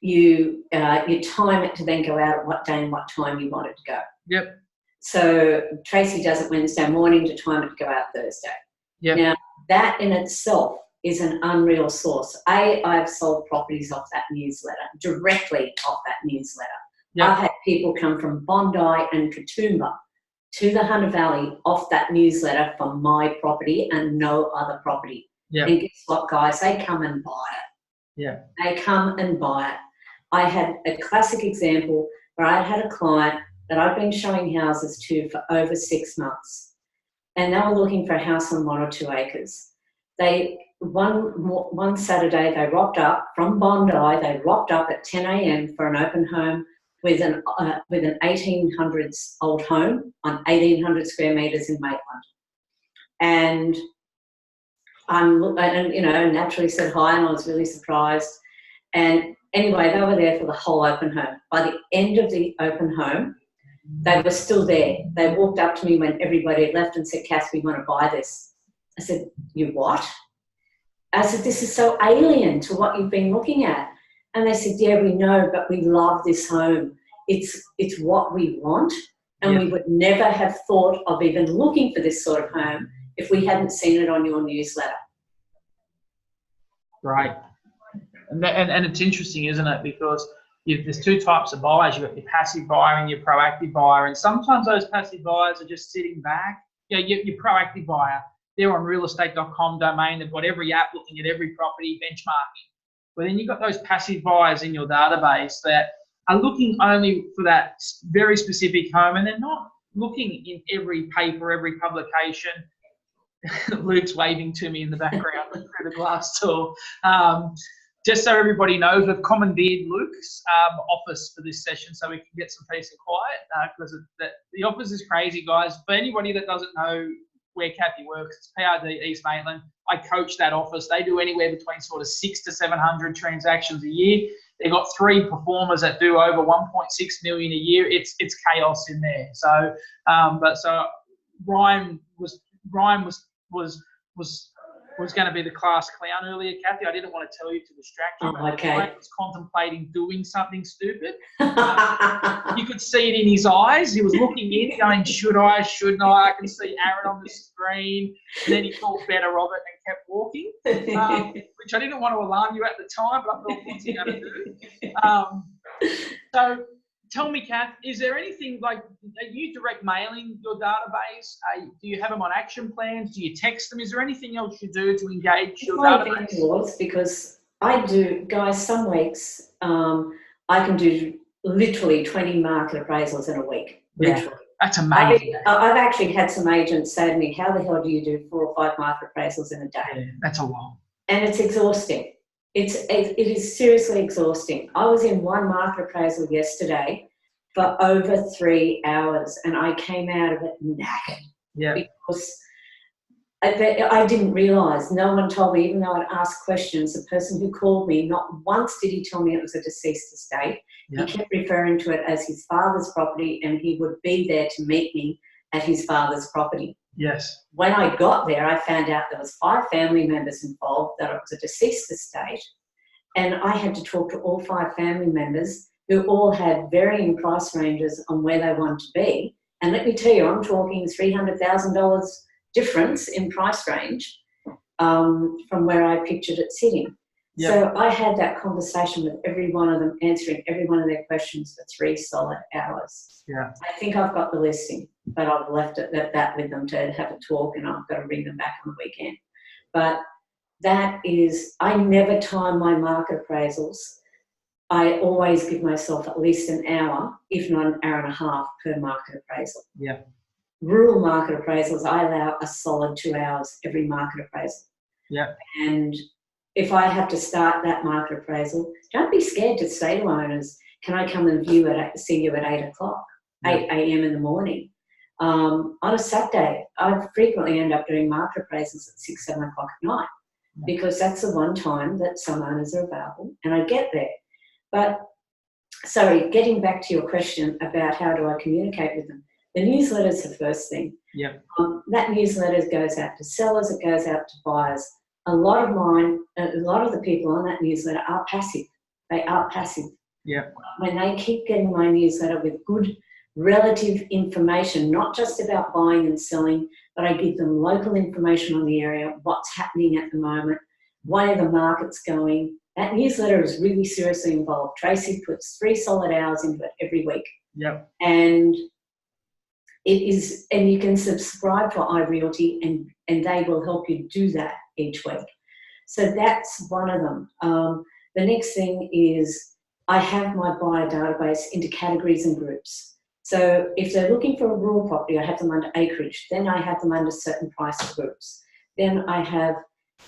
You time it to then go out at what day and what time you want it to go. Yep. So Tracy does it Wednesday morning to time it to go out Thursday. Yep. Now that in itself is an unreal source. I've sold properties off that newsletter, directly off that newsletter. Yep. I've had people come from Bondi and Katoomba to the Hunter Valley off that newsletter for my property and no other property. Yep. And guess what, guys? They come and buy it. Yeah. They come and buy it. I had a classic example where I had a client that I'd been showing houses to for over 6 months, and they were looking for a house on 1 or 2 acres. One Saturday they rocked up from Bondi. They rocked up at 10 a.m. for an open home with an 1800s old home on 1800 square meters in Maitland. And naturally said hi, and I was really surprised. And anyway, they were there for the whole open home. By the end of the open home, they were still there. They walked up to me when everybody had left and said, "Cass, we want to buy this." I said, "You what?" I said, "This is so alien to what you've been looking at." And they said, "Yeah, we know, but we love this home. It's what we want, and we would never have thought of even looking for this sort of home if we hadn't seen it on your newsletter." Right. And it's interesting, isn't it? Because there's 2 types of buyers. You've got your passive buyer and your proactive buyer. And sometimes those passive buyers are just sitting back. Yeah, your proactive buyer, they're on realestate.com domain. They've got every app looking at every property, benchmarking. But then you've got those passive buyers in your database that are looking only for that very specific home, and they're not looking in every paper, every publication. Luke's waving to me in the background through the glass door. just so everybody knows, we've commandeered Luke's office for this session so we can get some peace and quiet, because the office is crazy, guys. For anybody that doesn't know where Cathy works, it's PRD East Maitland. I coach that office. They do anywhere between sort of 600 to 700 transactions a year. They've got 3 performers that do over 1.6 million a year. It's chaos in there. So, so Ryan was going to be the class clown earlier, Cathy. I didn't want to tell you to distract you. Oh, okay. Ryan was contemplating doing something stupid. You could see it in his eyes. He was looking in, going, should I, shouldn't I? I can see Aaron on the screen. And then he thought better of it and kept walking, which I didn't want to alarm you at the time, but I thought, what's he going to do? So tell me, Kath, is there anything like, are you direct mailing your database? Do you have them on action plans? Do you text them? Is there anything else you do to engage your database? Was because I do, guys, some weeks I can do literally 20 market appraisals in a week. Literally. Yeah, that's amazing. I've actually had some agents say to me, how the hell do you do 4 or 5 market appraisals in a day? Yeah, that's a lot. And it's exhausting. It is seriously exhausting. I was in one market appraisal yesterday for over 3 hours and I came out of it knackered. Yeah. Because I didn't realise, no one told me, even though I'd asked questions, the person who called me, not once did he tell me it was a deceased estate. Yep. He kept referring to it as his father's property and he would be there to meet me at his father's property. Yes. When I got there, I found out there was 5 family members involved, that it was a deceased estate, and I had to talk to all 5 family members who all had varying price ranges on where they wanted to be. And let me tell you, I'm talking $300,000 difference in price range from where I pictured it sitting. Yep. So I had that conversation with every one of them, answering every one of their questions for 3 solid hours. Yeah. I think I've got the listing, but I've left it at that with them to have a talk, and I've got to ring them back on the weekend. But that is, I never time my market appraisals. I always give myself at least an hour, if not an hour and a half per market appraisal. Yeah. Rural market appraisals, I allow a solid 2 hours every market appraisal. Yeah. And if I have to start that market appraisal, don't be scared to say to owners, can I come and see you at 8 o'clock, 8 a.m. in the morning? On a Saturday, I frequently end up doing market appraisals at 6, 7 o'clock at night because that's the one time that some owners are available and I get there. But, sorry, getting back to your question about how do I communicate with them, the newsletter is the first thing. Yeah. That newsletter goes out to sellers, it goes out to buyers. A lot of the people on that newsletter are passive. They are passive. Yeah. When they keep getting my newsletter with good relative information, not just about buying and selling, but I give them local information on the area, what's happening at the moment, where the market's going. That newsletter is really seriously involved. Tracy puts 3 solid hours into it every week. Yep. And it is, and you can subscribe for iRealty and they will help you do that each week. So that's one of them. The next thing is I have my buyer database into categories and groups. So if they're looking for a rural property, I have them under acreage. Then I have them under certain price groups. Then I have,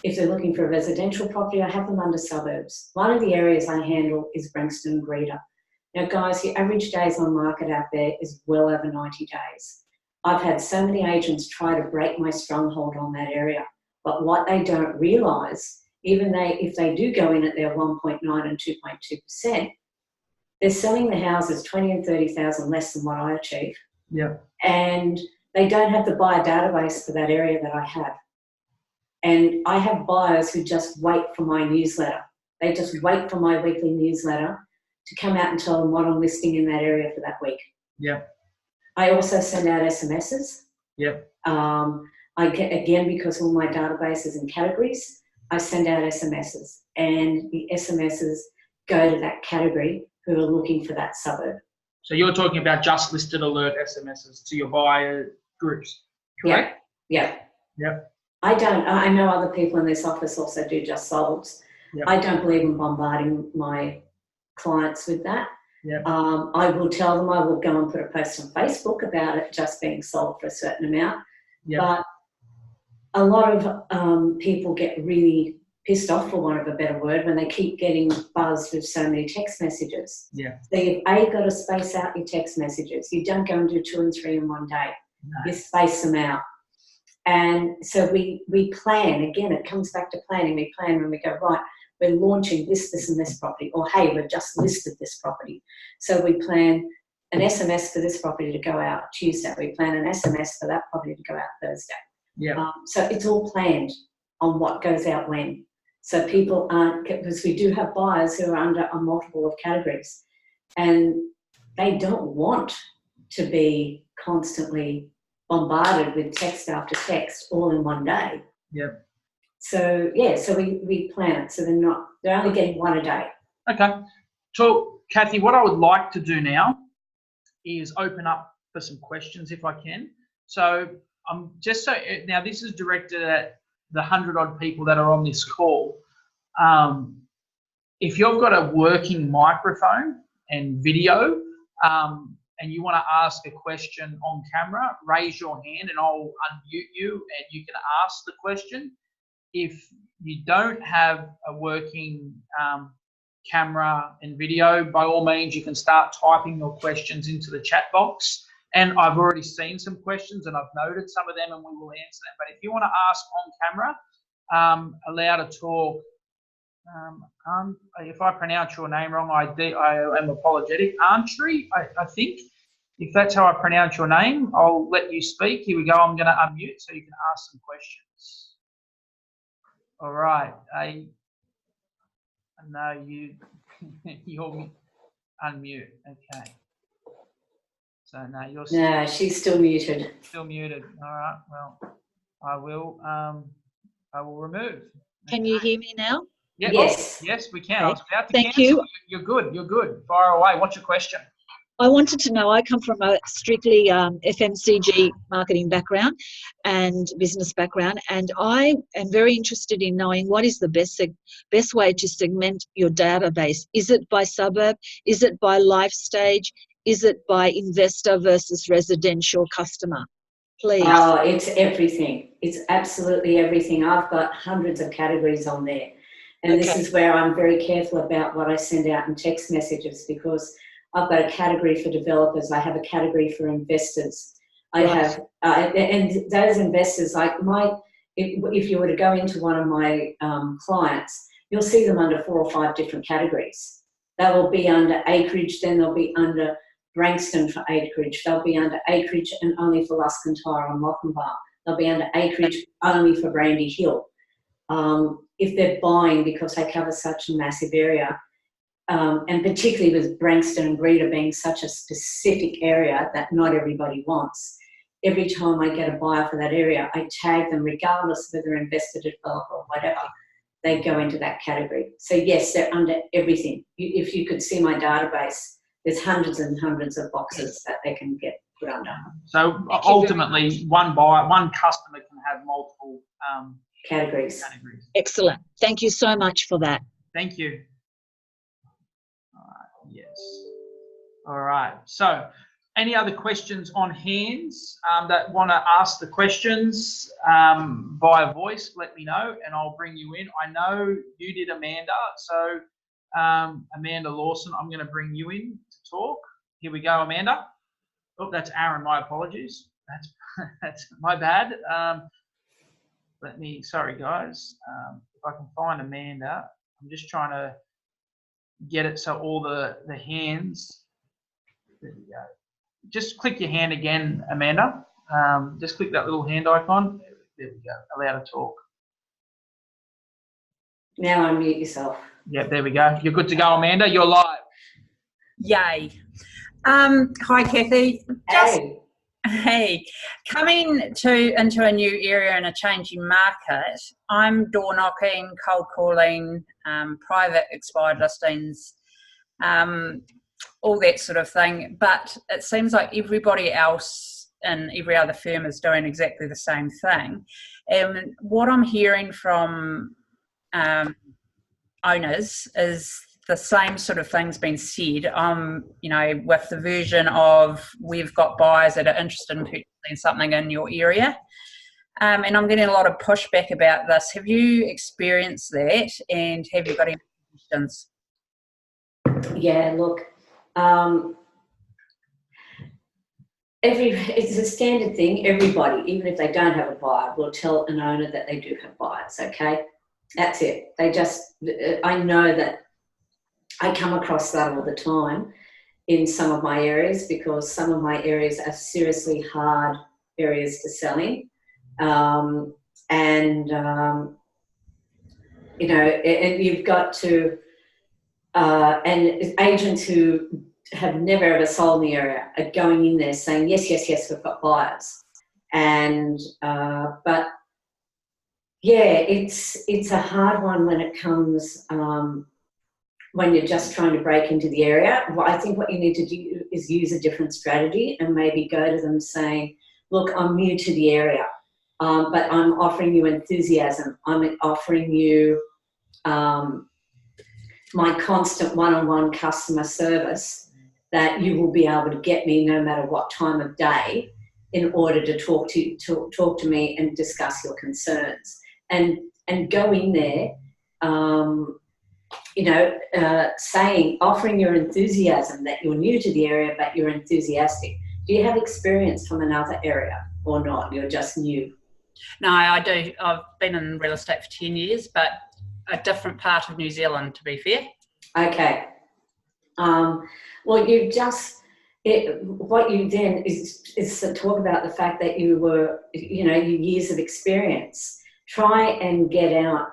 if they're looking for a residential property, I have them under suburbs. One of the areas I handle is Branxton and Greeter. Now, guys, the average days on market out there is well over 90 days. I've had so many agents try to break my stronghold on that area. But what they don't realise, if they do go in at their 1.9 and 2.2%, they're selling the houses 20 and 30,000 less than what I achieve. Yeah. And they don't have the buyer database for that area that I have. And I have buyers who just wait for my newsletter. They just wait for my weekly newsletter to come out and tell them what I'm listing in that area for that week. Yeah. I also send out SMSs. Yeah. I get, again, because all my database is in categories, I send out SMSs, and the SMSs go to that category who are looking for that suburb. So you're talking about just listed alert SMSs to your buyer groups, correct? Yeah. Yeah. I know other people in this office also do just solds. Yep. I don't believe in bombarding my clients with that. Yep. I will tell them, I will go and put a post on Facebook about it just being sold for a certain amount. Yep. But a lot of people get really pissed off, for want of a better word, when they keep getting buzzed with so many text messages. Yeah. So you've got to space out your text messages. You don't go and do 2 and 3 in one day. No. You space them out. And so we plan. Again, it comes back to planning. We plan when we go, right, we're launching this, this, and this property. Or, hey, we've just listed this property. So we plan an SMS for this property to go out Tuesday. We plan an SMS for that property to go out Thursday. Yeah. So it's all planned on what goes out when. So people aren't, because we do have buyers who are under a multiple of categories, and they don't want to be constantly bombarded with text after text all in one day. Yep. So yeah, so we plan it so they're only getting 1 a day. Okay. So Cathy, what I would like to do now is open up for some questions if I can. So now this is directed at the 100-odd people that are on this call. If you've got a working microphone and video, and you want to ask a question on camera, raise your hand and I'll unmute you and you can ask the question. If you don't have a working camera and video, by all means, you can start typing your questions into the chat box. And I've already seen some questions and I've noted some of them and we will answer them. But if you want to ask on camera, allow to talk. If I pronounce your name wrong, I am apologetic. Antri, I think. If that's how I pronounce your name, I'll let you speak. Here we go. I'm going to unmute so you can ask some questions. All right. No, you're unmute. Okay. So no, you're still, No, she's still muted. Still muted. All right. Well, I will remove. Can you hear me now? Yeah. Yes. Oh, yes, we can. Okay. I was about to Thank cancel. you. You're good. You're good. Fire away. What's your question? I wanted to know, I come from a strictly FMCG marketing background and business background, and I am very interested in knowing what is the best way to segment your database. Is it by suburb? Is it by life stage? Is it by investor versus residential customer? Please. Oh, it's everything. It's absolutely everything. I've got hundreds of categories on there. And this is where I'm very careful about what I send out in text messages, because I've got a category for developers. I have a category for investors. I have, and those investors, like if you were to go into one of my clients, you'll see them under 4 or 5 different categories. They will be under acreage, then they'll be under Brankston for acreage. They'll be under acreage and only for Luscantire and Lochinvar. They'll be under acreage only for Brandy Hill. If they're buying, because they cover such a massive area, and particularly with Brankston and Greta being such a specific area that not everybody wants, every time I get a buyer for that area, I tag them, regardless of whether they're investor, developer or whatever, they go into that category. So yes, they're under everything. If you could see my database, there's hundreds and hundreds of boxes that they can get put under. So ultimately, one customer can have multiple categories. Excellent. Thank you so much for that. Thank you. All right. Yes. All right. So any other questions on hands that want to ask the questions via voice, let me know and I'll bring you in. I know you did, Amanda. So Amanda Lawson, I'm going to bring you in to talk. Here we go, Amanda. Oh, that's Aaron. My apologies. That's my bad. Sorry guys. If I can find Amanda, I'm just trying to get it so all the hands. There we go. Just click your hand again, Amanda. Just click that little hand icon. There we go. Allow to talk. Now unmute yourself. Yeah, there we go. You're good to go, Amanda. You're live. Yay. Hi, Cathy. Hey, coming into a new area and a changing market, I'm door knocking, cold calling, private expired listings, all that sort of thing. But it seems like everybody else and every other firm is doing exactly the same thing. And what I'm hearing from owners is the same sort of things being said, with the version of we've got buyers that are interested in purchasing something in your area. And I'm getting a lot of pushback about this. Have you experienced that, and have you got any questions? Yeah, look, it's a standard thing. Everybody, even if they don't have a buyer, will tell an owner that they do have buyers, okay? That's it. I know that I come across that all the time in some of my areas, because some of my areas are seriously hard areas to sell in. You know, and you've got to, and agents who have never ever sold in the area are going in there saying, yes, yes, yes, we've got buyers. And, but yeah, it's a hard one when it comes, when you're just trying to break into the area. I think what you need to do is use a different strategy and maybe go to them saying, look, I'm new to the area, but I'm offering you enthusiasm. I'm offering you my constant one-on-one customer service, that you will be able to get me no matter what time of day in order to talk to me and discuss your concerns. And go in there, you know, offering your enthusiasm, that you're new to the area but you're enthusiastic. Do you have experience from another area or not? You're just new? No, I do. I've been in real estate for 10 years, but a different part of New Zealand, to be fair. Okay. Well, what you then is to talk about the fact that you were, you know, your years of experience. Try and get out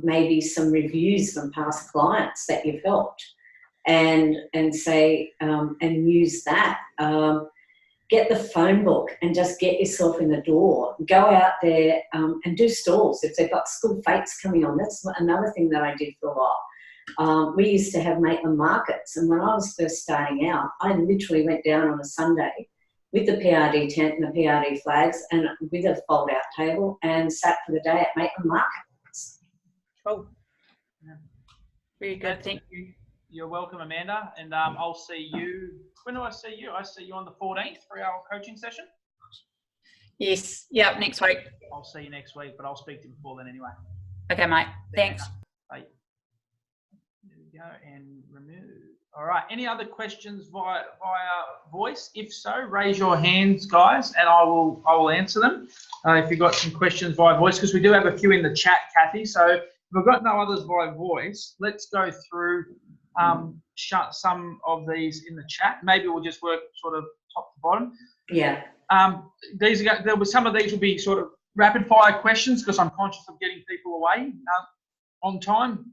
maybe some reviews from past clients that you've helped, and say, and use that. Get the phone book and just get yourself in the door. Go out there and do stalls. If they've got school fates coming on, that's another thing that I did for a while. We used to have make-them markets, and when I was first starting out, I literally went down on a Sunday with the PRD tent and the PRD flags and with a fold-out table and sat for the day at make-them markets. Oh, yeah. Very good. Thank you. You're welcome, Amanda, and I'll see you. When do I see you? I see you on the 14th for our coaching session. Yes. Yep. Next week. I'll see you next week, but I'll speak to you before then anyway. Okay, mate. Thanks. Bye. There we go, and remove. All right. Any other questions via voice? If so, raise your hands, guys, and I will answer them. If you've got some questions via voice, because we do have a few in the chat, Cathy. So if we've got no others via voice, let's go through some of these in the chat. Maybe we'll just work sort of top to bottom. Yeah. Some of these will be sort of rapid fire questions, because I'm conscious of getting people away on time.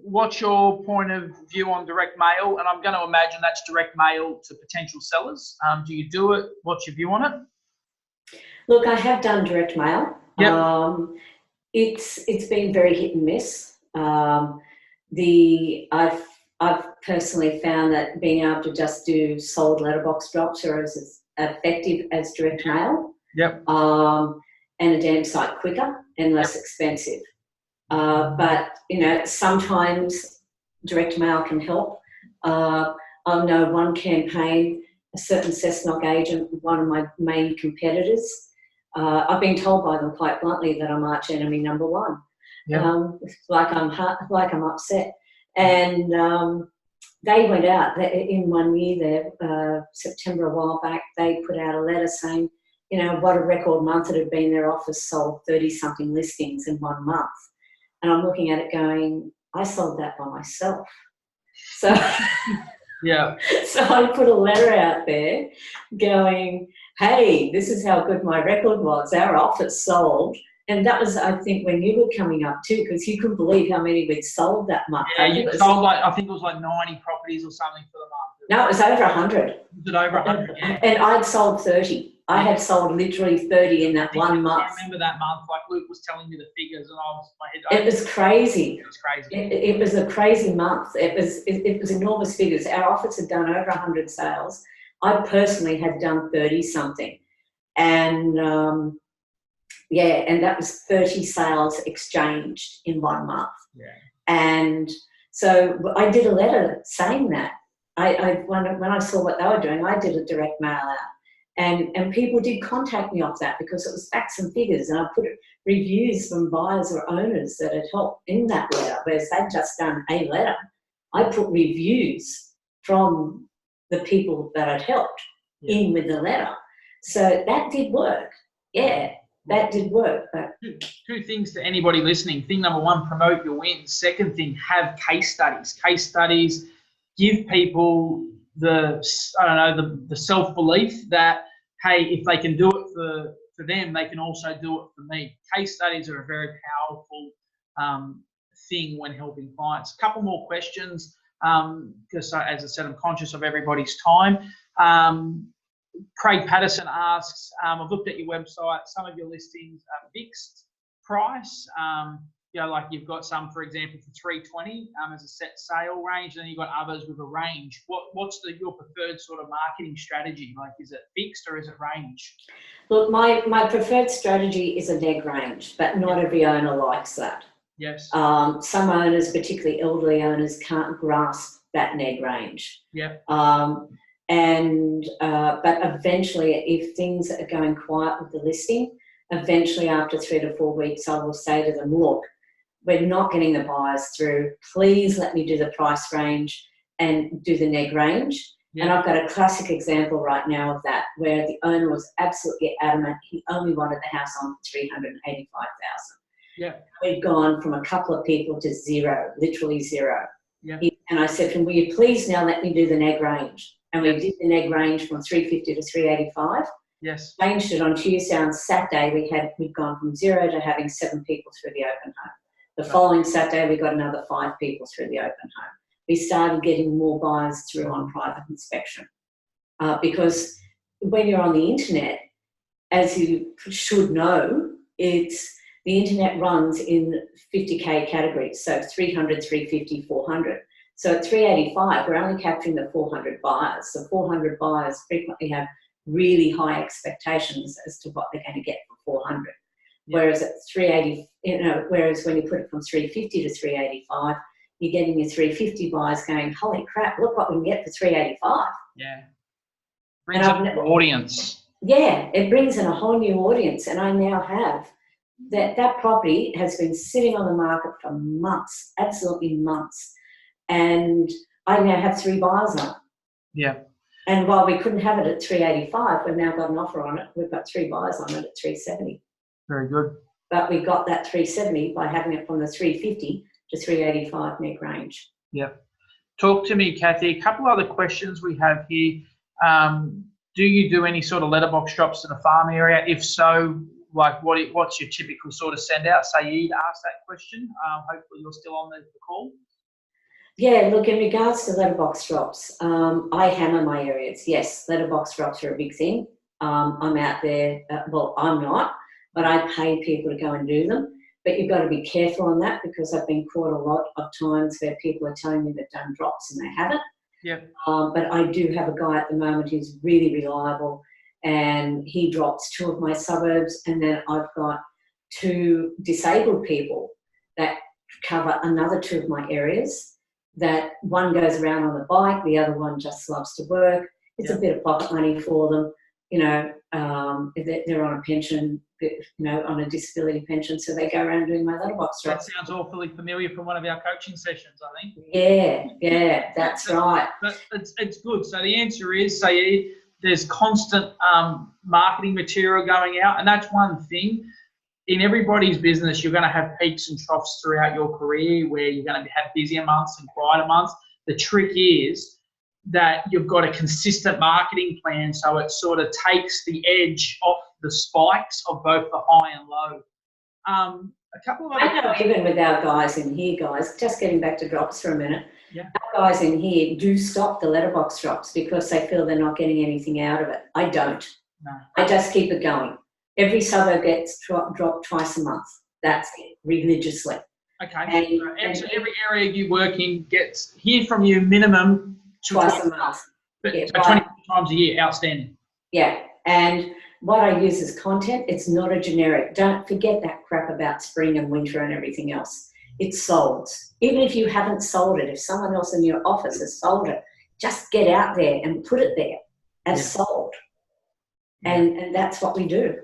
What's your point of view on direct mail? And I'm going to imagine that's direct mail to potential sellers. Do you do it? What's your view on it? Look, I have done direct mail. Yep. It's been very hit and miss. I've personally found that being able to just do sold letterbox drops are as effective as direct mail. Yep. And a damn sight quicker and less expensive. But, you know, sometimes direct mail can help. I know one campaign, a certain Cessnock agent, one of my main competitors, I've been told by them quite bluntly that I'm arch enemy number one. Yep. Like I'm upset. And they went out in 1 year there, September a while back, they put out a letter saying, you know, what a record month it had been. Their office sold 30-something listings in 1 month. And I'm looking at it going, I sold that by myself. So, yeah. So I put a letter out there going, hey, this is how good my record was. Our office sold. And that was, I think, when you were coming up too, because you couldn't believe how many we'd sold that month. Yeah, you sold I think it was like 90 properties or something for the month. No, it was over 100. Was it over 100? Yeah. And I'd sold 30. I had sold literally 30 in that 1 month. I remember that month, like Luke was telling me the figures, and my head. It was crazy. It was crazy. It was a crazy month. It was enormous figures. Our office had done over 100 sales. I personally had done 30-something. And yeah, and that was 30 sales exchanged in 1 month. Yeah. And so I did a letter saying that. When I saw what they were doing, I did a direct mail out. And people did contact me off that because it was facts and figures, and I put reviews from buyers or owners that had helped in that letter, whereas they'd just done a letter. I put reviews from the people that had helped in with the letter. So that did work. Yeah, that did work. But two things to anybody listening. Thing number one, promote your wins. Second thing, have case studies. Case studies give people the self-belief that, hey, if they can do it for them, they can also do it for me. Case studies are a very powerful thing when helping clients. A couple more questions, because as I said, I'm conscious of everybody's time. Craig Patterson asks, I've looked at your website, some of your listings are fixed price. Like you've got some, for example, for $320 as a set sale range, and then you've got others with a range. What's your preferred sort of marketing strategy? Like, is it fixed or is it range? look, my preferred strategy is a neg range, but not every owner likes that. Yes. Some owners, particularly elderly owners, can't grasp that neg range. Yeah. But eventually, if things are going quiet with the listing, eventually after 3 to 4 weeks, I will say to them, look, we're not getting the buyers through. Please let me do the price range and do the neg range. Yeah. And I've got a classic example right now of that, where the owner was absolutely adamant he only wanted the house on for $385,000. Yeah. We'd gone from a couple of people to zero, literally zero. Yeah. And I said to him, will you please now let me do the neg range? And we did the neg range from 350 to 385. Yes. Changed it on Tuesday. On Saturday, we'd gone from zero to having 7 people through the open home. The following Saturday, we got another 5 people through the open home. We started getting more buyers through on private inspection. Because when you're on the internet, as you should know, the internet runs in 50K categories. So 300, 350, 400. So at 385, we're only capturing the 400 buyers. So 400 buyers frequently have really high expectations as to what they're going to get for 400. Yeah. Whereas at 380, whereas when you put it from 350 to 385, you're getting your 350 buyers going, holy crap, look what we can get for 385. Yeah. Brings in an audience. Yeah, it brings in a whole new audience. And I now have that property has been sitting on the market for months, absolutely months. And I now have 3 buyers on it. Yeah. And while we couldn't have it at 385, we've now got an offer on it. We've got 3 buyers on it at 370. Very good. But we got that 370 by having it from the 350 to 385 neg range. Yep. Talk to me, Cathy. A couple other questions we have here. Do you do any sort of letterbox drops to the farm area? If so, like what's your typical sort of send out? Saeed asked that question. Hopefully you're still on the call. Yeah, look, in regards to letterbox drops, I hammer my areas. Yes, letterbox drops are a big thing. I'm out there, I'm not, but I pay people to go and do them. But you've got to be careful on that, because I've been caught a lot of times where people are telling me they've done drops and they haven't. Yeah. But I do have a guy at the moment who's really reliable, and he drops 2 of my suburbs, and then I've got 2 disabled people that cover another 2 of my areas. That one goes around on the bike, the other one just loves to work. It's a bit of pocket money for them, if they're on a pension, on a disability pension, so they go around doing my letterbox drops. That sounds awfully familiar from one of our coaching sessions, I think. Yeah, that's right. But it's good. So the answer is, Saeed, there's constant marketing material going out, and that's one thing. In everybody's business, you're going to have peaks and troughs throughout your career where you're going to have busier months and quieter months. The trick is that you've got a consistent marketing plan, so it sort of takes the edge off the spikes of both the high and low. A couple of I know even with our guys in here, guys, just getting back to drops for a minute, yeah. Our guys in here do stop the letterbox drops because they feel they're not getting anything out of it. I don't. No. I just keep it going. Every suburb gets dropped twice a month. That's it, religiously. Okay. So every area you work in gets hear from you minimum twice a month. So 20 times a year, outstanding. Yeah. And what I use is content. It's not a generic. Don't forget that crap about spring and winter and everything else. It's sold. Even if you haven't sold it, if someone else in your office has sold it, just get out there and put it there as sold. And that's what we do.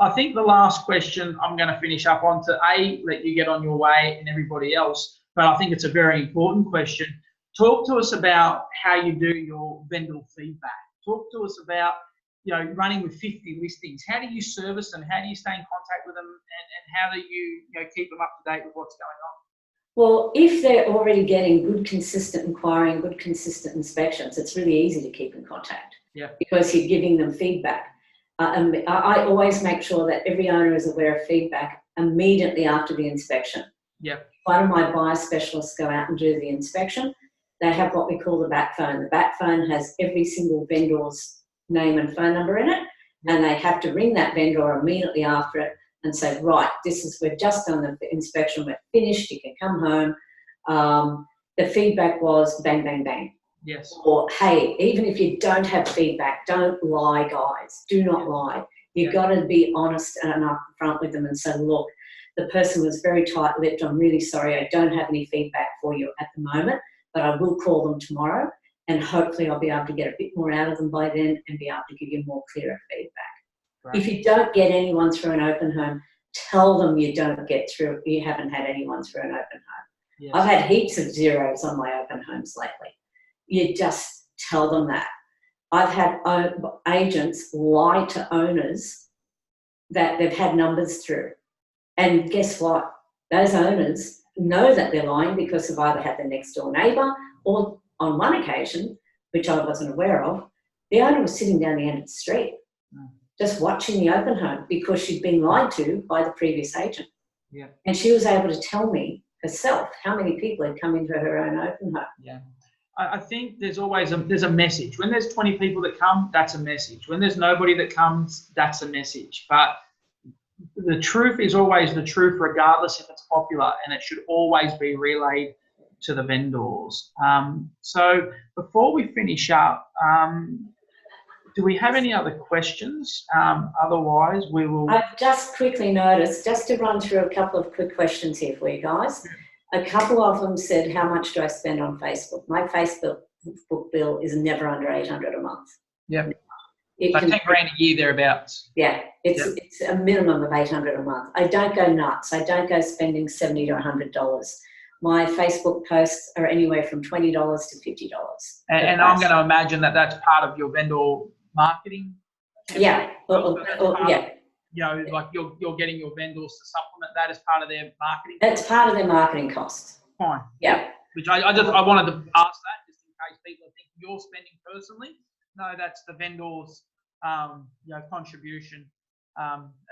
I think the last question I'm going to finish up on to let you get on your way and everybody else, but I think it's a very important question. Talk to us about how you do your vendor feedback. Talk to us about, running with 50 listings. How do you service them? How do you stay in contact with them? And how do you, keep them up to date with what's going on? Well, if they're already getting good, consistent inquiry and good, consistent inspections, it's really easy to keep in contact. Yeah. Because you're giving them feedback. And I always make sure that every owner is aware of feedback immediately after the inspection. Yeah. One of my buyer specialists go out and do the inspection. They have what we call the back phone. The back phone has every single vendor's name and phone number in it, and they have to ring that vendor immediately after it and say, right, we've just done the inspection, we're finished, you can come home. The feedback was bang, bang, bang. Yes. Or, hey, even if you don't have feedback, don't lie, guys. Do not lie. You've got to be honest and upfront with them and say, look, the person was very tight-lipped. I'm really sorry. I don't have any feedback for you at the moment, but I will call them tomorrow, and hopefully I'll be able to get a bit more out of them by then and be able to give you more clearer feedback. Right. If you don't get anyone through an open home, tell them you haven't had anyone through an open home. Yes. I've had heaps of zeros on my open homes lately. You just tell them that. I've had agents lie to owners that they've had numbers through. And guess what? Those owners know that they're lying because they've either had the next door neighbour, or on one occasion, which I wasn't aware of, the owner was sitting down the end of the street, just watching the open home because she'd been lied to by the previous agent. Yeah. And she was able to tell me herself how many people had come into her own open home. Yeah. I think there's always there's a message. When there's 20 people that come, that's a message. When there's nobody that comes, that's a message. But the truth is always the truth, regardless if it's popular, and it should always be relayed to the vendors. So before we finish up, do we have any other questions? Otherwise, we will... I've just quickly noticed, just to run through a couple of quick questions here for you guys. A couple of them said, how much do I spend on Facebook? My Facebook bill is never under $800 a month. Yep. So 10 grand a year thereabouts. Yeah, it's a minimum of $800 a month. I don't go nuts. I don't go spending $70 to $100. My Facebook posts are anywhere from $20 to $50. And I'm going to imagine that that's part of your vendor marketing. Yeah. Like you're getting your vendors to supplement that as part of their marketing. That's part of their marketing costs. Fine. Yeah. Which I wanted to ask that just in case people think you're spending personally. No, that's the vendor's contribution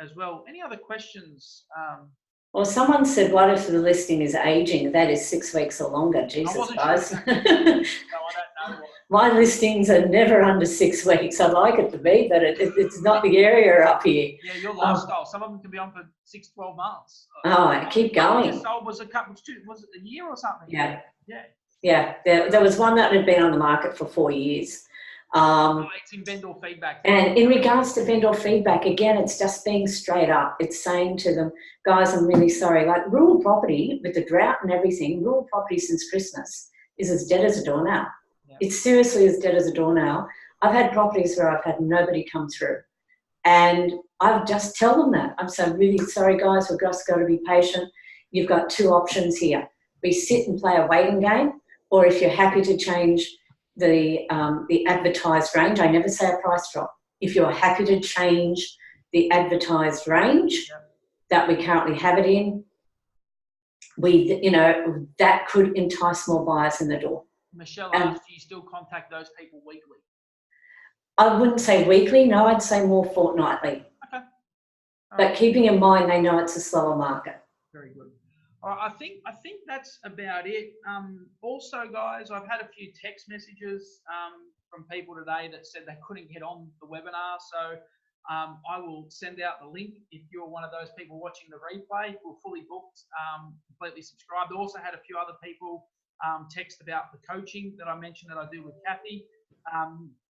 as well. Any other questions? Well, someone said, what if the listing is aging? That is 6 weeks or longer. Jesus, guys. Sure. No, I don't know. My listings are never under 6 weeks. I'd like it to be, but it's not the area up here. Yeah, your lifestyle. Some of them can be on for 6, 12 months. Oh, keep going. Was it a year or something? Yeah. Yeah. Yeah. There was one that had been on the market for 4 years. It's in vendor feedback. And in regards to vendor feedback, again, it's just being straight up. It's saying to them, guys, I'm really sorry. Like rural property, with the drought and everything, rural property since Christmas is as dead as a doornail. Yeah. It's seriously as dead as a doornail. I've had properties where I've had nobody come through. And I've just tell them that. I'm so really sorry, guys. We've just got to be patient. You've got 2 options here. We sit and play a waiting game, or if you're happy to change the advertised range, I never say a price drop. If you're happy to change the advertised range that we currently have it in, that could entice more buyers in the door. Michelle asked, do you still contact those people weekly? I wouldn't say weekly, no, I'd say more fortnightly. Okay. But keeping in mind, they know it's a slower market. Very good. All right, I think that's about it. Also, guys, I've had a few text messages from people today that said they couldn't get on the webinar. So I will send out the link if you're one of those people watching the replay. We're fully booked, completely subscribed. I also had a few other people text about the coaching that I mentioned that I do with Cathy.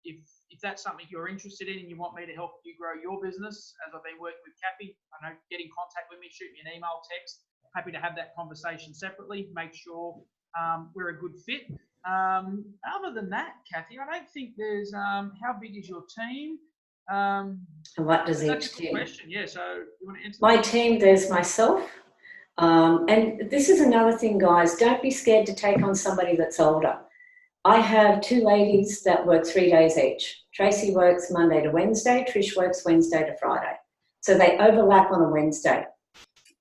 If that's something you're interested in and you want me to help you grow your business, as I've been working with Cathy, I know, get in contact with me, shoot me an email, text. Happy to have that conversation separately, make sure we're a good fit. Other than that, Cathy, I don't think there's, how big is your team? And what does That's each a good do? question. Yeah, so you want to answer My that? team, there's myself. And this is another thing, guys. Don't be scared to take on somebody that's older. I have 2 ladies that work 3 days each. Tracy works Monday to Wednesday. Trish works Wednesday to Friday. So they overlap on a Wednesday.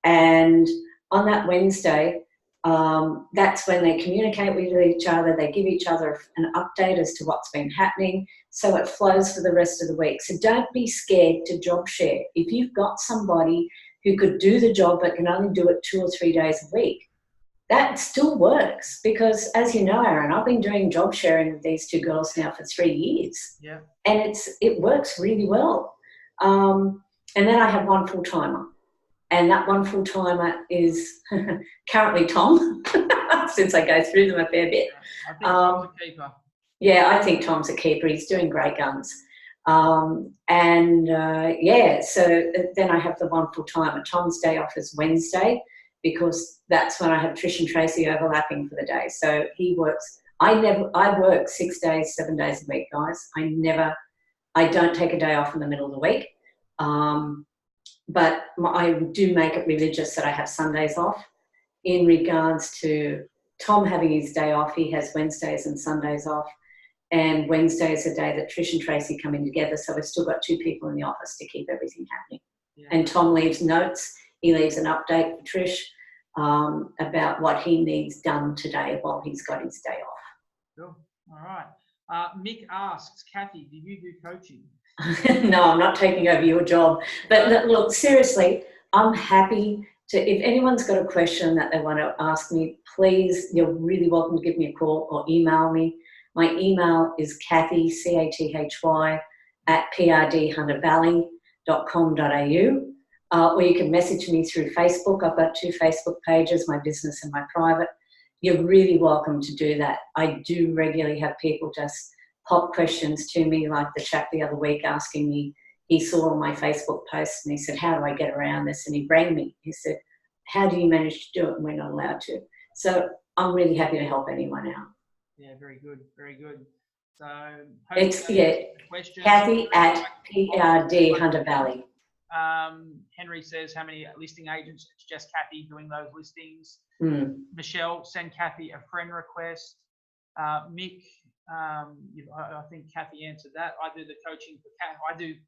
And on that Wednesday, that's when they communicate with each other. They give each other an update as to what's been happening. So it flows for the rest of the week. So don't be scared to job share. If you've got somebody who could do the job but can only do it 2 or 3 days a week, that still works, because as you know, Aaron, I've been doing job sharing with these 2 girls now for 3 years. Yeah. And it works really well. And then I have 1 full-timer. And that 1 full-timer is currently Tom, since I go through them a fair bit. I think Tom's a keeper. Yeah, I think Tom's a keeper. He's doing great guns. So then I have the 1 full-timer. Tom's day off is Wednesday, because that's when I have Trish and Tracy overlapping for the day. So he works. I work 6 days, 7 days a week, guys. I don't take a day off in the middle of the week. But I do make it religious that I have Sundays off. In regards to Tom having his day off, he has Wednesdays and Sundays off. And Wednesday is a day that Trish and Tracy come in together. So we've still got 2 people in the office to keep everything happening. Yeah. And Tom leaves notes. He leaves an update for Trish about what he needs done today while he's got his day off. Cool. All right. Mick asks, Cathy, do you do coaching? No, I'm not taking over your job. But look, seriously, I'm happy to, if anyone's got a question that they want to ask me, please, you're really welcome to give me a call or email me. My email is Cathy, CATHY, @PRDHunterValley.com.au. Or you can message me through Facebook. I've got 2 Facebook pages, my business and my private. You're really welcome to do that. I do regularly have people just pop questions to me, like the chap the other week asking me, he saw all my Facebook posts and he said, how do I get around this? And he rang me. He said, how do you manage to do it? And we're not allowed to. So I'm really happy to help anyone out. Yeah, very good, very good. So it's Cathy at PRD Hunter Valley. Henry says, how many listing agents? It's just Cathy doing those listings. Michelle, send Cathy a friend request. Mick, I think Cathy answered that. I do the coaching for Cathy.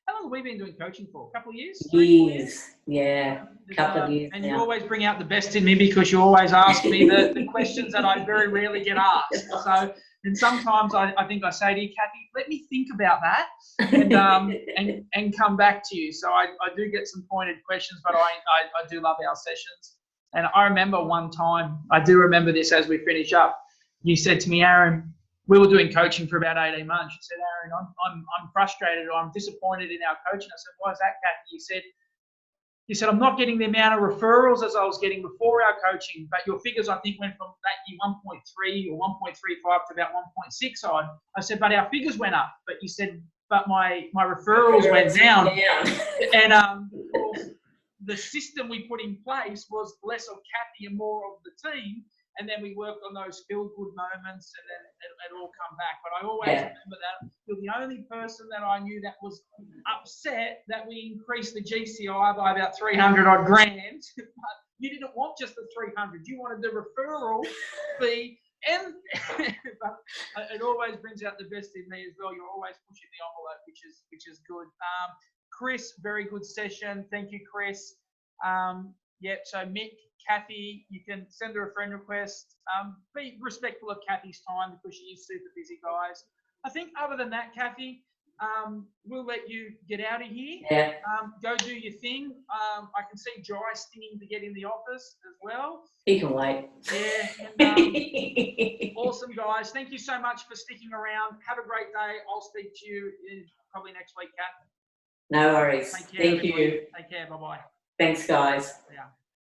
How long have we been doing coaching for? A couple of years? 3, 4 years? Yeah, a couple of years. And you always bring out the best in me, because you always ask me the questions that I very rarely get asked. So, and sometimes I think I say to you, Cathy, let me think about that and come back to you. So I do get some pointed questions, but I do love our sessions. And I remember one time, I do remember this as we finish up, you said to me, Aaron, we were doing coaching for about 18 months. You said, Aaron, I'm frustrated, or I'm disappointed in our coaching. I said, why is that, Cathy? You said, I'm not getting the amount of referrals as I was getting before our coaching, but your figures, I think, went from that year 1.3 or 1.35 to about 1.6 odd. I said, but our figures went up. But you said, but my referrals went down. And the system we put in place was less of Cathy and more of the team. And then we worked on those feel-good moments, and then it all come back. But I always remember that you're the only person that I knew that was upset that we increased the GCI by about 300 odd grand. But you didn't want just the 300. You wanted the referral fee. And but it always brings out the best in me as well. You're always pushing the envelope, which is good. Chris, very good session. Thank you, Chris. So Mick, Cathy, you can send her a friend request. Be respectful of Cathy's time, because she is super busy, guys. I think other than that, Cathy, we'll let you get out of here. Yeah. Go do your thing. I can see Jai stinging to get in the office as well. He can wait. Yeah. And, awesome, guys. Thank you so much for sticking around. Have a great day. I'll speak to you probably next week, Kath. No worries. Take care, Thank you. Take care. Bye-bye. Thanks, guys. Yeah.